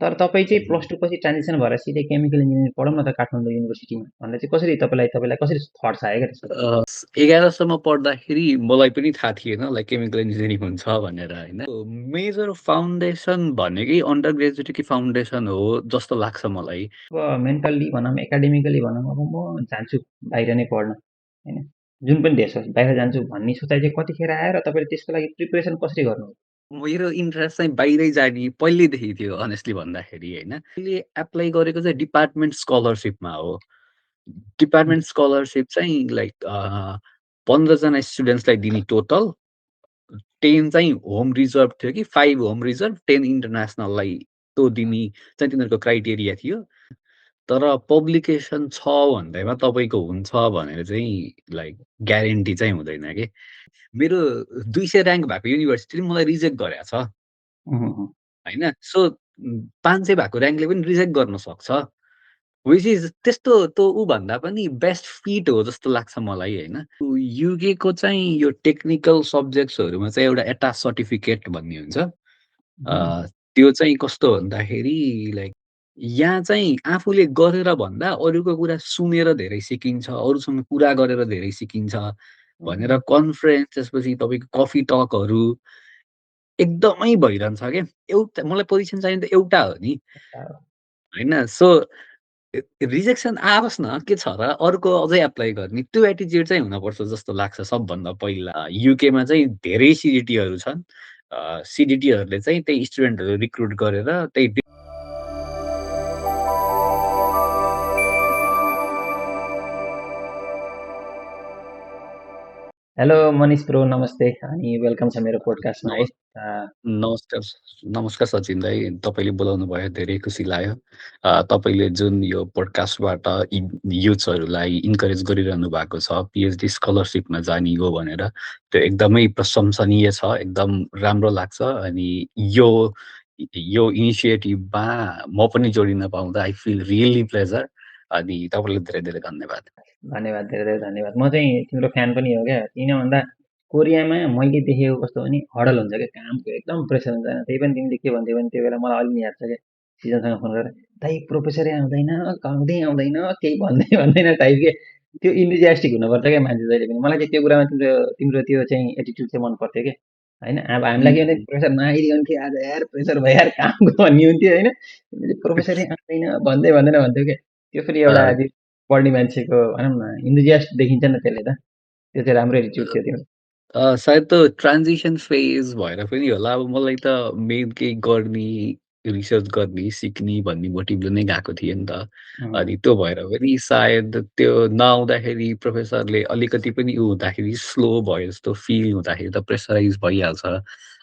तर तपाईँ चाहिँ हुँ। +2 पछि ट्रान्जिसन भएर सिधै केमिकल इन्जिनियरिङ पढौँ न त काठमाडौँ युनिभर्सिटीमा भनेर चाहिँ कसरी तपाईँलाई कसरी थट्स आयो क्या त्यसको? 11 सम्म पढ्दाखेरि मलाई पनि थाहा थिएन लाइक केमिकल इन्जिनियरिङ हुन्छ भनेर होइन। मेजर फाउन्डेसन भनेकै अन्डर ग्रेजुएटकै फाउन्डेसन हो जस्तो लाग्छ मलाई। अब मेन्टल्ली भनौँ, एकाडेमिकली भनौँ, अब म जान्छु बाहिर नै पढ्न होइन, जुन पनि देश होस् बाहिर जान्छु भन्ने सोचाइ चाहिँ कतिखेर आयो र तपाईँले त्यसको लागि प्रिपरेसन कसरी गर्नु? मेरो इन्ट्रेस्ट चाहिँ बाहिरै जाने पहिल्यैदेखि थियो अनेस्टली भन्दाखेरि होइन। मैले एप्लाई गरेको चाहिँ डिपार्टमेन्ट स्कलरसिपमा हो। डिपार्टमेन्ट स्कलरसिप चाहिँ लाइक 15 जना स्टुडेन्ट्सलाई दिने टोटल 10 चाहिँ होम रिजर्भ थियो कि 5 होम रिजर्भ 10 इन्टरनेसनललाई त्यो दिने चाहिँ तिनीहरूको क्राइटेरिया थियो। तर पब्लिकेसन छ भन्दैमा तपाईँको हुन्छ भनेर चाहिँ लाइक ग्यारेन्टी चाहिँ हुँदैन के। मेरो 200 र्याङ्क भएको युनिभर्सिटीले मलाई रिजेक्ट गरेको छ होइन। सो 500 भएको र्याङ्कले पनि रिजेक्ट गर्न सक्छ। व्हिच इज त्यस्तो त्यो ऊभन्दा पनि बेस्ट फिट हो जस्तो लाग्छ मलाई होइन। युकेको चाहिँ यो टेक्निकल सब्जेक्ट्सहरूमा चाहिँ एउटा एटाच सर्टिफिकेट भन्ने हुन्छ। त्यो चाहिँ कस्तो भन्दाखेरि लाइक यहाँ चाहिँ आफूले गरेर भन्दा अरूको कुरा सुनेर धेरै सिकिन्छ, अरूसँग कुरा गरेर धेरै सिकिन्छ भनेर कन्फरेन्स त्यसपछि तपाईँको कफी टकहरू एकदमै भइरहन्छ क्या। मलाई पोजिसन चाहिने त एउटा हो नि, होइन? सो रिजेक्सन आओस् न, के छ र? अर्को अझै एप्लाई गर्ने त्यो एटिच्युड चाहिँ हुनपर्छ जस्तो लाग्छ सबभन्दा पहिला। युकेमा चाहिँ धेरै सिडिटीहरू छन्। सिडिटीहरूले चाहिँ त्यही स्टुडेन्टहरू रिक्रुट गरेर त्यही हेलो मनिष ब्रो, नमस्ते अनि वेलकम छ मेरो पोडकास्टमा है। नमस् नमस्कार नमस्कार सचिन दाइ। तपाईँले बोलाउनु भयो धेरै खुसी लाग्यो। तपाईँले जुन यो पोडकास्टबाट युथ्सहरूलाई इन्करेज गरिरहनु भएको छ, पिएचडी स्कलरसिपमा जाने हो भनेर, त्यो एकदमै प्रशंसनीय छ, एकदम राम्रो लाग्छ। अनि यो यो इनिसिएटिभमा म पनि जोडिन पाउँदा आई फिल रियली प्लेजर। अनि तपाईँलाई धेरै धेरै धन्यवाद। धन्यवाद, धेरै धेरै धन्यवाद। म चाहिँ तिम्रो फ्यान पनि हो क्या, किन भन्दा कोरियामा मैले देखेको कस्तो भने हडल हुन्छ क्या, कामको एकदम प्रेसर हुन्छ होइन। त्यही पनि तिमीले के भन्थ्यौ भने त्यो बेला मलाई अलिक याद छ क्या, सिजनसँग फोन गरेर दाइ प्रोफेसरै आउँदैन, आउँदै आउँदैन, केही भन्दै भन्दैन टाइप के। त्यो इन्थुजियास्टिक हुनुपर्छ क्या मान्छे जहिले पनि। मलाई चाहिँ त्यो कुरामा तिम्रो तिम्रो त्यो चाहिँ एटिट्युड चाहिँ मन पर्थ्यो क्या होइन। अब हामीलाई के भने उम्, प्रेसर नआइदियो भने थियो, आज यार प्रेसर भयो यार कामको भन्ने हुन्थ्यो होइन। तिमीले प्रोफेसरै आउँदैन भन्दै भन्दैन भन्थ्यौ क्या। त्यो पनि एउटा अ, पढ्ने मान्छेको भनौँ न इन्थुजियास्ट देखिन्छ नि त्यसले त। त्यो चाहिँ राम्रो एटिट्युड थियो तिम्रो। सायद त्यो ट्रान्जिसन फेज भएर पनि होला। अब मलाई त मेन केही गर्ने, रिसर्च गर्ने, सिक्ने भन्ने मोटिभले नै गएको थिएँ नि त। उम्, अनि त्यो भएर पनि सायद त्यो नआउँदाखेरि प्रोफेसरले अलिकति पनि हुँदाखेरि स्लो भयो जस्तो फिल हुँदाखेरि त प्रेसराइज भइहाल्छ।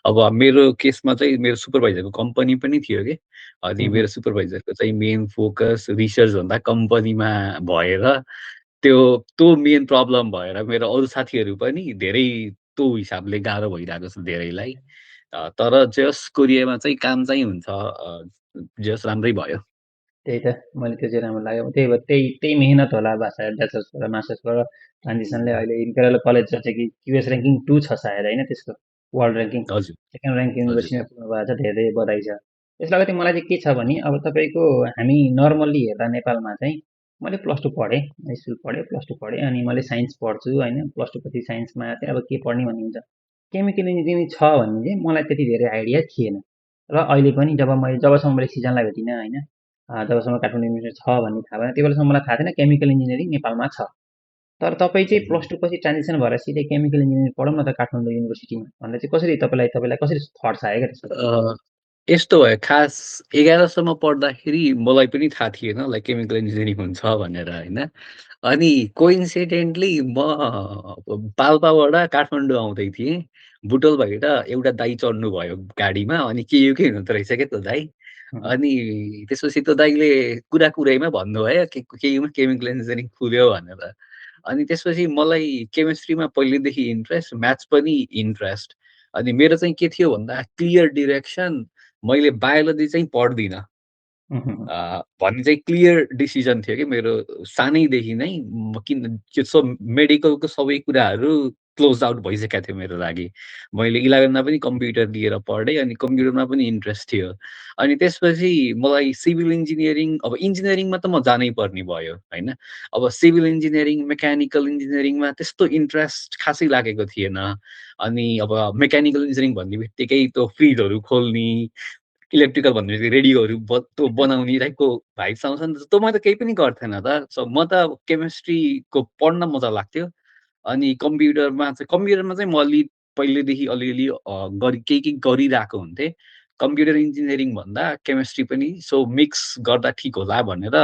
अब मेरो केसमा चाहिँ मेरो सुपरभाइजरको कम्पनी पनि थियो कि। अनि उम्, मेरो सुपरभाइजरको चाहिँ मेन फोकस रिसर्चभन्दा कम्पनीमा भएर त्यो त्यो मेन प्रब्लम भएर मेरो अरू साथीहरू पनि धेरै त्यो हिसाबले गाह्रो भइरहेको छ धेरैलाई। तर जस कोरियामा चाहिँ काम चाहिँ हुन्छ जस राम्रै भयो। त्यही त मैले त्यो चाहिँ राम्रो लाग्यो। त्यही भएर त्यही त्यही मेहनत होला ब्याचलर्सबाट मास्टर्सबाट ट्रान्जिसनले अहिले इम्पेरियल कलेज जस्तो कि क्युएस ऱ्याङ्किङ 2 छ सायद होइन त्यसको वर्ल्ड ऱ्याङ्किङ। हजुर, सेकेन्ड ऱ्याङ्क हजुर। युनिभर्सिटीमा पुग्नु भएको छ, धेरै धेरै बधाई छ। त्यसको लागि चाहिँ मलाई चाहिँ के छ भने अब तपाईँको हामी नर्मल्ली हेर्दा नेपालमा चाहिँ मैले +2 पढेँ, स्कुल पढेँ, +2 पढेँ अनि मैले साइन्स पढ्छु होइन। +2 पछि साइन्समा चाहिँ अब के पढ्ने भन्ने हुन्छ। केमिकल इन्जिनियरिङ छ भन्ने चाहिँ मलाई त्यति धेरै आइडिया थिएन। र अहिले पनि जबसम्म मैले सिजनलाई भेटिनँ होइन, जबसम्म काठमाडौँ युनिभर्सिटी छ भन्ने थाहा भएन त्यो बेलासम्म मलाई थाहा थिएन केमिकल इन्जिनियरिङ नेपालमा छ। तर तपाईँ चाहिँ +2 पछि ट्रान्जिसन भएर सिधै केमिकल इन्जिनियरिङ पढौँ न त काठमाडौँ युनिभर्सिटीमा भनेर चाहिँ कसरी तपाईँलाई कसरी थट्स आयो क्या त्यसको? अ, यस्तो भयो खास 11 सम्म पढ्दाखेरि मलाई पनि थाहा थिएन लाइक केमिकल इन्जिनियरिङ हुन्छ भनेर होइन। अनि कोइन्सिडेन्टली म पाल्पाबाट काठमाडौँ आउँदै थिएँ। बुटोलबाट एउटा दाइ चढ्नुभयो गाडीमा अनि केयुकै हुनुहुँदो रहेछ क्या त्यो दाइ। उम्, अनि त्यसपछि त्यो दाइले कुरा-कुरैमा भन्नुभयो केयुमा केमिकल इन्जिनियरिङ खुल्यो भनेर। अनि त्यसपछि मलाई केमिस्ट्रीमा पहिल्यैदेखि इन्ट्रेस्ट, म्याथ्स पनि इन्ट्रेस्ट। अनि मेरो चाहिँ के थियो भन्दा क्लियर डिरेक्सन मैले बायोलोजी चाहिँ पढ्दिनँ। उम्, भन्ने चाहिँ क्लियर डिसिजन थियो कि मेरो सानैदेखि नै किन त्यो सब मेडिकलको सबै कुराहरू क्लोज आउट भइसकेको थियो मेरो लागि। मैले 11मा पनि कम्प्युटर लिएर पढेँ अनि कम्प्युटरमा पनि इन्ट्रेस्ट थियो। अनि त्यसपछि मलाई सिभिल इन्जिनियरिङ अब इन्जिनियरिङमा त म जानै पर्ने भयो होइन। अब सिभिल इन्जिनियरिङ, मेकानिकल इन्जिनियरिङमा त्यस्तो इन्ट्रेस्ट खासै लागेको थिएन। अनि अब मेकानिकल इन्जिनियरिङ भन्ने बित्तिकै त्यो फ्रिजहरू खोल्ने, इलेक्ट्रिकल भन्ने बित्तिकै रेडियोहरू त्यो बनाउने टाइपको भाइब्स आउँछ नि त। त्यो मैले त केही पनि गर्थेन त। सो म त केमिस्ट्रीको पढ्न मजा लाग्थ्यो। अनि कम्प्युटरमा चाहिँ म पहिलेदेखि अलिअलि केही गरिरहेको हुन्थेँ। कम्प्युटर इन्जिनियरिङ भन्दा केमिस्ट्री पनि सो मिक्स गर्दा ठिक होला भनेर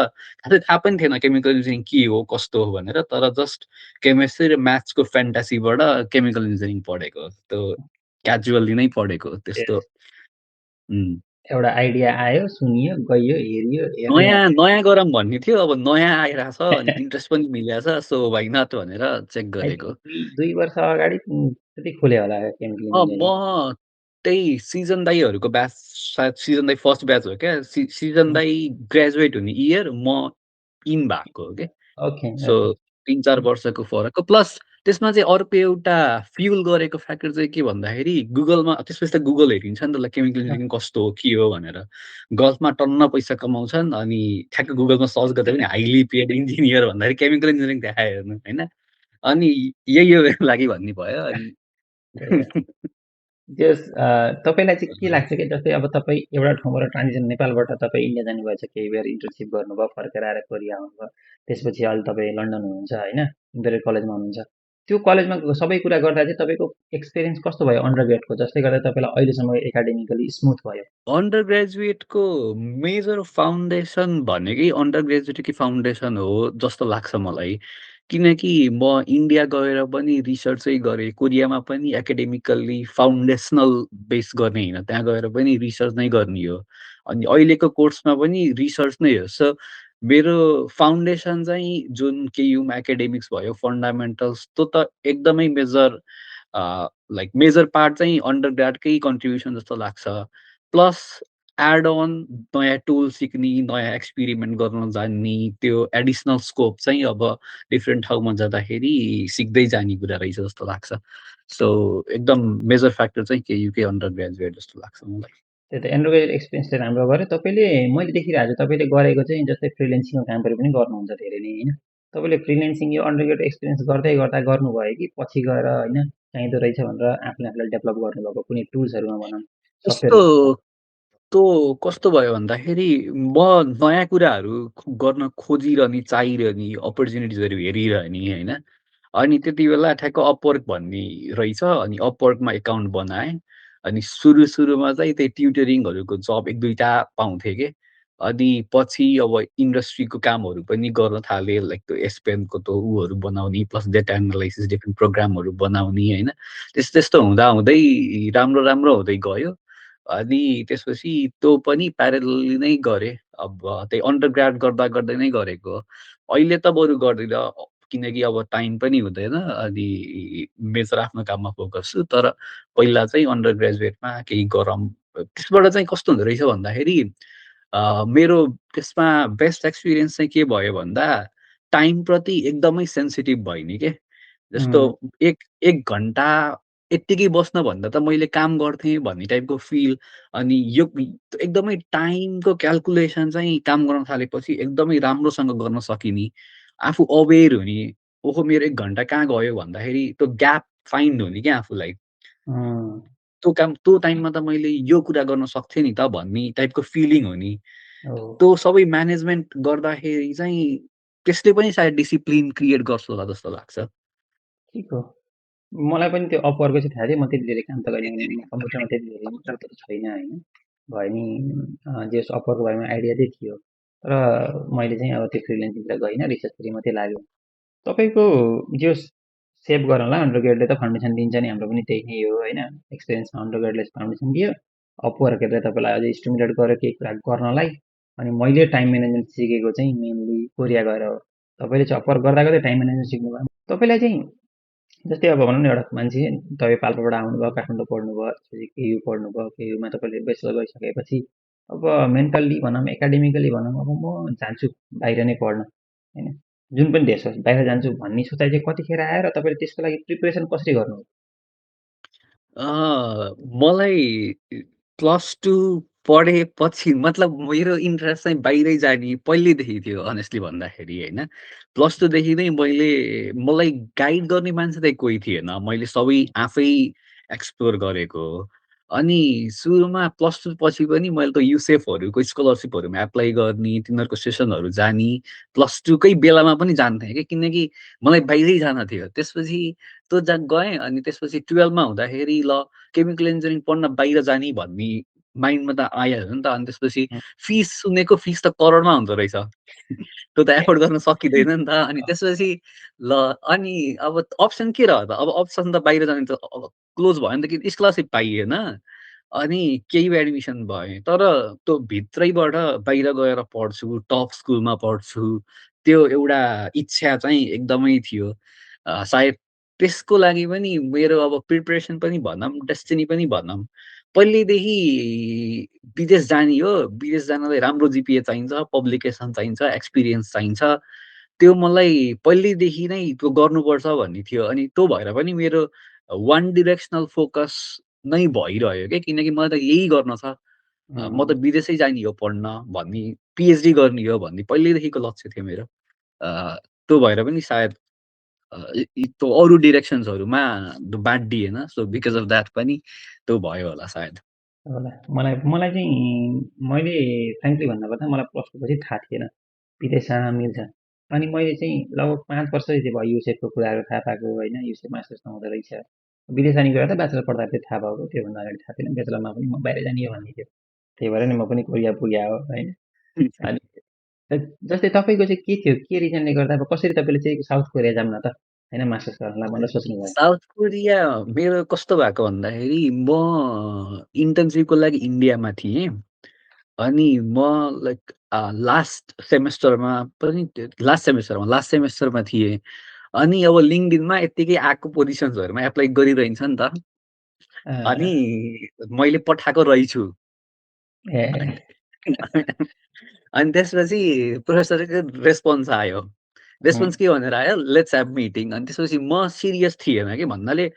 खासै थाहा पनि थिएन केमिकल इन्जिनियरिङ के हो, कस्तो हो भनेर। तर जस्ट केमिस्ट्री र म्याथ्सको फ्यान्टासीबाट केमिकल इन्जिनियरिङ पढेको। त्यो क्याजुअली नै पढेको त्यस्तो। उम्, एउटा आइडिया आयो, सुनियो, गइयो, हेरियो, हेर्ने नयाँ मात्रै। नयाँ गरौँ भन्ने थियो। अब नयाँ आइरहेछ अनि इन्ट्रेस्ट पनि मिलेछ। सो व्हाइ नट भनेर चेक आई थिङ्क गरेको। 2 वर्ष अगाडि त्यति खोल्यो होला केमिकल इन्जिनियरिङ। म त्यही सिजन दाइहरूको ब्याच, सायद सिजन दाइ फर्स्ट ब्याच हो क्या। सिजन दाइ ग्रेजुएट हुने इयर म इन भएको हो क्या। Okay, so okay. 3-4 वर्षको फरक हो। प्लस त्यसमा चाहिँ अर्को एउटा फ्युल गरेको फ्याक्टर चाहिँ के भन्दाखेरि गुगलमा त्यसपछि त गुगल हेरिन्छ नि त ल केमिकल इन्जिनियरिङ कस्तो हो, के हो भनेर। गल्फमा टन्न पैसा कमाउँछन् अनि ठ्याक्क गुगलमा सर्च गर्दा पनि हाइली पेड इन्जिनियर भन्दाखेरि केमिकल इन्जिनियरिङ देखायो हेर्नु होइन। अनि यही हो मेरो लागि भन्ने भयो अनि त्यस तपाईँलाई चाहिँ के लाग्छ कि जस्तै अब तपाईँ एउटा ठाउँबाट ट्रान्जिसन नेपालबाट तपाईँ इन्डिया जानुभएछ, केही बेर इन्टर्नसिप गर्नुभयो, फर्केर आएर कोरिया आउनुभयो, त्यसपछि अहिले तपाईँ लन्डन हुनुहुन्छ होइन, इम्पेरियल कलेजमा हुनुहुन्छ। त्यो कलेजमा सबै कुरा गर्दा चाहिँ तपाईँको एक्सपिरियन्स कस्तो भयो अन्डर ग्रेडको, जसले गर्दा तपाईँलाई अहिलेसम्म एकाडेमिकली स्मुथ भयो? अन्डर ग्रेजुएटको मेजर फाउन्डेसन भनेकै अन्डर ग्रेजुएटकै फाउन्डेसन हो जस्तो लाग्छ मलाई। किनकि म इन्डिया गएर पनि रिसर्चै गरेँ, कोरियामा पनि एकाडेमिकल्ली फाउन्डेसनल बेस गर्ने होइन, त्यहाँ गएर पनि रिसर्च नै गर्ने हो। अनि अहिलेको कोर्समा पनि रिसर्च नै हो। सो मेरो फाउन्डेसन चाहिँ जुन केयुमा एकाडेमिक्स भयो, फन्डामेन्टल्स त्यो त एकदमै मेजर लाइक मेजर पार्ट चाहिँ अन्डर ग्रेडकै कन्ट्रिब्युसन जस्तो लाग्छ। प्लस एड अन नयाँ टुल सिक्ने, नयाँ एक्सपेरिमेन्ट गर्न जान्ने, त्यो एडिसनल स्कोप चाहिँ अब डिफ्रेन्ट ठाउँमा जाँदाखेरि सिक्दै जाने कुरा रहेछ जस्तो लाग्छ। सो एकदम मेजर फ्याक्टर चाहिँ केयुकै अन्डर ग्रेजुएट जस्तो लाग्छ मलाई। त्यो त अन्डर ग्रेजुएट एक्सपिरियन्स चाहिँ राम्रो गऱ्यो तपाईँले। मैले देखिरहेको छु तपाईँले गरेको चाहिँ जस्तै फ्रिलेन्सिङको कामहरू पनि गर्नुहुन्छ धेरै नै होइन। तपाईँले फ्रिलेन्सिङ यो अन्डर ग्रेजुएट एक्सपिरियन्स गर्दै गर्दा गर्नुभयो कि पछि गएर होइन चाहिँदो रहेछ भनेर आफूले आफूलाई डेभलप गर्नुभएको कुनै टुल्सहरूमा भनौँ, कस्तो सफ्टवेयर? त्यो कस्तो भयो भन्दाखेरि म नयाँ कुराहरू गर्न खोजिरहने, चाहिरहने, अपर्च्युनिटिजहरू हेरिरहने होइन। अनि त्यति बेला ठ्याक्क अपवर्क भन्ने रहेछ अनि अपवर्कमा एकाउन्ट बनाएँ। अनि सुरुमा चाहिँ त्यही ट्युटरिङहरूको जब 1-2 टा पाउँथेँ के। अनि पछि अब इन्डस्ट्रीको कामहरू पनि गर्न थालेँ लाइक त्यो एसपिएमको त्यो उहरू बनाउने प्लस डेटा एनालाइसिस डिफ्रेन्ट प्रोग्रामहरू बनाउने होइन। त्यस्तो हुँदै राम्रो हुँदै गयो। अनि त्यसपछि त्यो पनि प्यारलली नै गरेँ। अब त्यही अन्डर ग्रेड गर्दा नै गरेको हो। अहिले त बरु गर्दिनँ किनकि अब टाइम पनि हुँदैन अनि मेजर आफ्नो काममा फोकस छु। तर पहिला चाहिँ अन्डर ग्रेजुएटमा केही गरौँ त्यसबाट चाहिँ कस्तो हुँदो रहेछ भन्दाखेरि मेरो त्यसमा बेस्ट एक्सपिरियन्स चाहिँ के भयो भन्दा टाइमप्रति एकदमै सेन्सिटिभ भएँ नि के। जस्तो उम्, 1 घन्टा यत्तिकै बस्न भन्दा त मैले काम गर्थेँ भन्ने टाइपको फिल। अनि यो एकदमै टाइमको क्याल्कुलेसन चाहिँ काम गर्न थालेपछि एकदमै राम्रोसँग गर्न सकिने, आफू अवेर हुने, ओहो! मेरो 1 घन्टा कहाँ गयो भन्दाखेरि त्यो ग्याप फाइन्ड हुने क्या आफूलाई। उम्, त्यो टाइममा त मैले यो कुरा गर्न सक्थेँ नि त भन्ने टाइपको फिलिङ हुने। हो, त्यो सबै म्यानेजमेन्ट गर्दाखेरि चाहिँ त्यसले पनि सायद डिसिप्लिन क्रिएट गर्छ होला जस्तो लाग्छ। ठिक हो। मलाई पनि त्यो अपवर्कको चाहिँ थाहा थियो। म त्यति धेरै काम त गरिनँ, कम्प्युटरमा त्यति धेरै इन्ट्रेस्ट त छैन होइन। भए नि जे होस् अपवर्कको बारेमा आइडिया चाहिँ थियो। तर मैले चाहिँ अब त्यो फ्रिलेन्सिङतिर गइनँ, रिसर्चतिर मात्रै लाग्यो। तपाईँको जे होस् सेभ गरौँला, अन्डर ग्रेडले त फाउन्डेसन दिन्छ नि, हाम्रो पनि त्यही नै हो होइन। एक्सपिरियन्समा अन्डर ग्रेडले फाउन्डेसन दियो, अपवर्कहरूले तपाईँलाई अझै स्टिमुलेट गर्यो केही कुरा गर्नलाई। अनि मैले टाइम म्यानेजमेन्ट सिकेको चाहिँ मेनली कोरिया गएर हो। तपाईँले चाहिँ अपवर्क गर्दा गर्दै टाइम म्यानेजमेन्ट सिक्नुभयो। तपाईँलाई चाहिँ जस्तै अब भनौँ न एउटा मान्छे तपाईँ पाल्पाबाट आउनुभयो, काठमाडौँ पढ्नुभयो, त्यसपछि केयु पढ्नुभयो, केयुमा तपाईँले बेचलर गरिसकेपछि अब मेन्टल्ली भनौँ, एकाडेमिकली भनौँ, अब म जान्छु बाहिर नै पढ्न होइन। जुन पनि देश होस्, बाहिर जान्छु भन्ने सोचाइ चाहिँ कतिखेर आयो र तपाईँले त्यसको लागि प्रिपरेसन कसरी गर्नुभयो? मलाई +2 पढेपछि मतलब मेरो इन्ट्रेस्ट चाहिँ बाहिरै जाने पहिल्यैदेखि थियो अनेस्टली भन्दाखेरि होइन। +2 देखि नै मलाई गाइड गर्ने मान्छे चाहिँ कोही थिएन। मैले सबै आफै एक्सप्लोर गरेको हो। अनि सुरुमा +2 पछि पनि मैले त युसेफहरूको स्कलरसिपहरूमा एप्लाई गर्ने, तिनीहरूको सेसनहरू जाने, +2 कै बेलामा पनि जान्थेँ कि किनकि मलाई बाहिरै जान थियो। त्यसपछि त्यो गएँ अनि त्यसपछि 12 मा हुँदाखेरि ल केमिकल इन्जिनियरिङ पढ्न बाहिर जाने भन्ने माइन्डमा त आइहाल्यो नि त। अनि त्यसपछि हुँ, फिस सुनेको फिस त करोडमा हुँदो रहेछ। त्यो त ए एफोर्ड गर्न सकिँदैन नि त। अनि त्यसपछि ल अनि अब अप्सन के रह्यो त? अब अप्सन त बाहिर जाने त अब क्लोज भयो नि त कि स्कलरसिप पाइएन। अनि केही एडमिसन भएँ। तर त्यो भित्रैबाट बाहिर गएर पढ्छु, टप स्कुलमा पढ्छु, त्यो एउटा इच्छा चाहिँ एकदमै थियो। सायद त्यसको लागि पनि मेरो अब प्रिपरेसन पनि भनौँ, डेस्टिनी पनि भनौँ, पहिल्यैदेखि विदेश जाने हो। विदेश जानलाई राम्रो जिपिए चाहिन्छ, पब्लिकेसन चाहिन्छ, एक्सपिरियन्स चाहिन्छ। त्यो मलाई पहिल्यैदेखि नै त्यो गर्नुपर्छ भन्ने थियो। अनि त्यो भएर पनि मेरो वान डिरेक्सनल फोकस नै भइरह्यो के किनकि मलाई त यही गर्न छ। म त हुँ, विदेशै जाने हो पढ्न भन्ने, पिएचडी गर्ने हो भन्ने पहिल्यैदेखिको लक्ष्य थियो मेरो। अ, त्यो भएर पनि सायद त्यो अरू डिरेक्सन्सहरूमा बाँडिएन। सो बिकज अफ द्याट पनि त्यो भयो होला सायद। होला। मलाई मलाई चाहिँ मैले फ्रेङ्कली भन्नुपर्दा मलाई +2 पछि थाहा थिएन, विदेश जान मिल्छ। अनि मैले चाहिँ लगभग 5 वर्ष चाहिँ भयो युसेफको कुराहरू थाहा पाएको होइन, युसेफ मास्टर्स हुँदो रहेछ। विदेश जाने कुरा त ब्याचलर पढ्दाखेरि थाहा भएको, त्योभन्दा अगाडि थाहा थिएन। ब्याचलरमा पनि म बाहिर जाने हो भन्ने थियो। त्यही भएर नि म पनि कोरिया पुगेँ हो होइन। अनि जस्तै तपाईँको चाहिँ के थियो? के रिजनले गर्दा अब कसरी तपाईँले चाहिँ साउथ कोरिया जाऊँ न त होइन मास्टर्स गर्नलाई भनेर सोच्नुभयो? साउथ कोरिया मेरो कस्तो भएको भन्दाखेरि म इन्टर्नसिपको लागि इन्डियामा थिएँ। अनि म लाइक लास्ट सेमेस्टरमा थिएँ। अनि अब लिङ्क्डइनमा यत्तिकै आएको पोजिसन्सहरूमा एप्लाई गरिरहन्छ नि त। अ, अनि मैले पठाएको रहेछु। अनि ए अनि त्यसपछि प्रोफेसरको रेस्पोन्स आयो। हुँ, रेस्पोन्स के भनेर आयो, "लेट्स ह्याभ मिटिङ" अनि त्यसपछि म सिरियस थिएन कि भन्नाले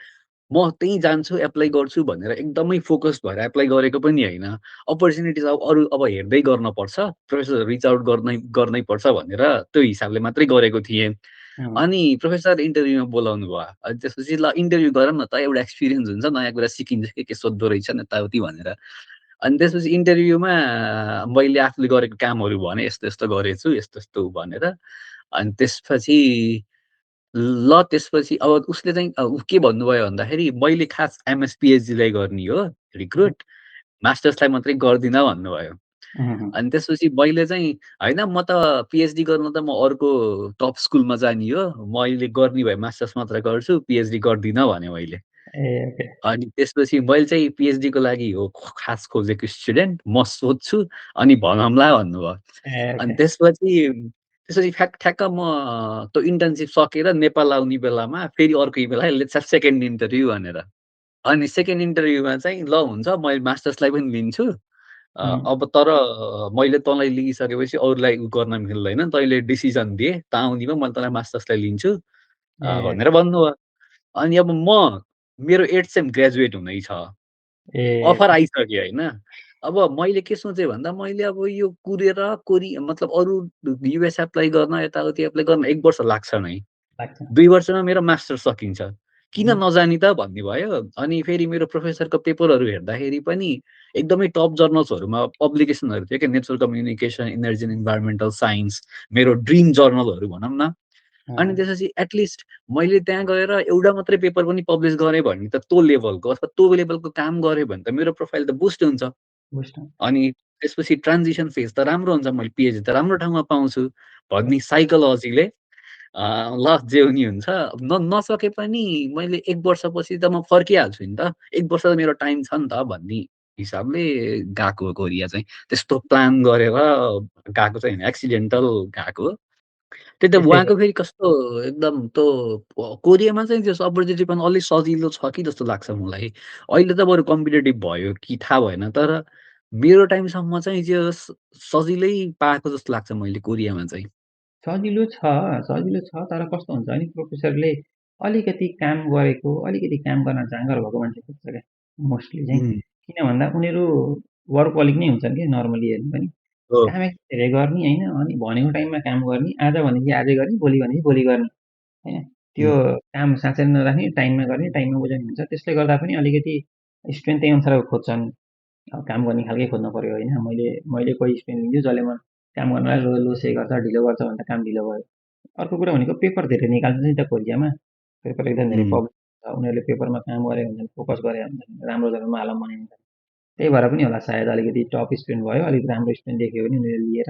म त्यहीँ जान्छु, एप्लाई गर्छु भनेर एकदमै फोकस्ड भएर एप्लाई गरेको पनि होइन। अपर्च्युनिटिज अब अरू अब हेर्दै गर्नुपर्छ, प्रोफेसर रिच आउट गर्नै पर्छ भनेर त्यो हिसाबले मात्रै गरेको थिएँ। हुँ, अनि प्रोफेसर इन्टरभ्यूमा बोलाउनु भयो। अनि त्यसपछि ल इन्टरभ्यू गर न त एउटा एक्सपिरियन्स हुन्छ, नयाँ कुरा सिकिन्छ के सोध्दो रहेछन् यताउति भनेर। अनि त्यसपछि इन्टरभ्यूमा मैले आफूले गरेको कामहरू भनेँ, यस्तो-यस्तो गरेछु, यस्तो-यस्तो भनेर। अनि त्यसपछि त्यसपछि अब उसले चाहिँ ऊ के भन्नुभयो भन्दाखेरि मैले खास एमएस पिएचडीलाई गर्ने हो रिक्रुट, मास्टर्सलाई मात्रै गर्दिन भन्नुभयो। हुँ, हुँ, अनि त्यसपछि मैले चाहिँ होइन म त पिएचडी गर्न त म अर्को टप स्कुलमा जाने हो, मैले गर्ने भए मास्टर्स मात्र गर्छु, पिएचडी गर्दिनँ भने मैले। ए ओके, अनि त्यसपछि मैले चाहिँ पिएचडीको लागि हो खास खोजेको स्टुडेन्ट, म सोध्छु अनि भनौँला भन्नुभयो। ए अनि ओके, त्यसपछि ठ्याक्क म त्यो इन्टर्नसिप सकेर नेपाल आउने बेलामा फेरि अर्को इमेल आयो, लेट्स ह्याभ सेकेन्ड इन्टरभ्यू भनेर। अनि सेकेन्ड इन्टरभ्यूमा चाहिँ ल हुन्छ मैले मास्टर्सलाई पनि लिन्छु। हुँ, अब तर मैले तँलाई लिइसकेपछि अरूलाई गर्न मिल्दैन। तैँले डिसिजन दे, तँ आउनेमा मैले तँलाई मास्टर्सलाई लिन्छु ए भनेर भन्नुभयो। अनि अब मेरो 8th सेम ग्रेजुएट हुँदै छ। ए अफर आइसक्यो होइन। अब मैले के सोचेँ भन्दा मैले अब यो कुरेर मतलब अरू युएस एप्लाई गर्न, यताउति एप्लाई गर्न 1 वर्ष लाग्छ नै। लाग्छ। 2 वर्षमा मेरो मास्टर्स सकिन्छ। किन हुँ, नजाने त भन्ने भयो। अनि फेरि मेरो प्रोफेसरको पेपरहरू हेर्दाखेरि पनि एकदमै टप जर्नल्सहरूमा पब्लिकेसनहरू थियो क्या, natural communication, energy and environmental science, मेरो ड्रिम जर्नलहरू भनौँ न। अनि अँ, त्यसपछि एटलिस्ट मैले त्यहाँ गएर एउटा मात्रै पेपर पनि पब्लिस गरेँ भने त त्यो लेभलको अथवा त्यो लेभलको काम गरेँ भने त मेरो प्रोफाइल त बुस्ट हुन्छ। बुझ्नु। अनि त्यसपछि ट्रान्जिसन फेज त राम्रो हुन्छ, मैले पिएचडी त राम्रो ठाउँमा पाउँछु भन्ने साइकोलोजीले ल जे हुने हुन्छ। नसके पनि मैले 1 वर्षपछि त म फर्किहाल्छु नि त। 1 वर्ष त मेरो टाइम छ नि त भन्ने हिसाबले गएको हो कोरिया चाहिँ। त्यस्तो प्लान गरेर गएको चाहिँ होइन, एक्सिडेन्टल गएको हो। त्यही त त्यस्तै उहाँको फेरि कस्तो एकदम त्यो कोरियामा चाहिँ त्यो अपर्च्युनिटी पनि अलिक सजिलो छ कि जस्तो लाग्छ मलाई। अहिले त बरु कम्पिटेटिभ भयो कि थाहा भएन। तर मेरो टाइमसम्म चाहिँ त्यो सजिलै पाएको जस्तो लाग्छ मैले कोरियामा चाहिँ। सजिलो छ, सजिलो छ तर कस्तो हुन्छ भने प्रोफेसरले अलिकति काम गरेको, अलिकति काम गर्न जाँगर भएको मान्छे खोज्छ क्या मोस्टली चाहिँ। उम्, किन भन्दा उनीहरू वर्कहोलिक नै हुन्छन् कि नर्मली हेर्नु पनि। हो। काम धेरै गर्ने होइन, अनि भनेको टाइममा काम गर्ने, आज भनेपछि आजै गर्ने, भोलि भनेपछि भोलि गर्ने होइन। त्यो उम्, काम साँचेर नराख्ने, टाइममा गर्ने, टाइममा बुझाउने हुन्छ। त्यसले गर्दा पनि अलिकति स्टुडेन्ट त्यही अनुसारको खोज्छन्। अब काम गर्ने खालकै खोज्नु पर्यो होइन। मैले मैले कोही स्टुडेन्ट लिन्छु जसले म काम गर्नलाई लोसे गर्छ, ढिलो गर्छ भने त काम ढिलो भयो। अर्को कुरा भनेको पेपर धेरै निकाल्छ नि त कोरियामा। पेपर एकदम धेरै उम्, पब्लिक छ। उनीहरूले पेपरमा काम गरेका हुन्छन्, फोकस गरेका हुन्छन्, राम्रो जग्गामा हालम बनाएको हुन्छ। त्यही भएर पनि होला सायद अलिकति टप स्टुडेन्ट भयो, अलिक राम्रो स्टुडेन्ट देख्यो भने उनीहरूले लिएर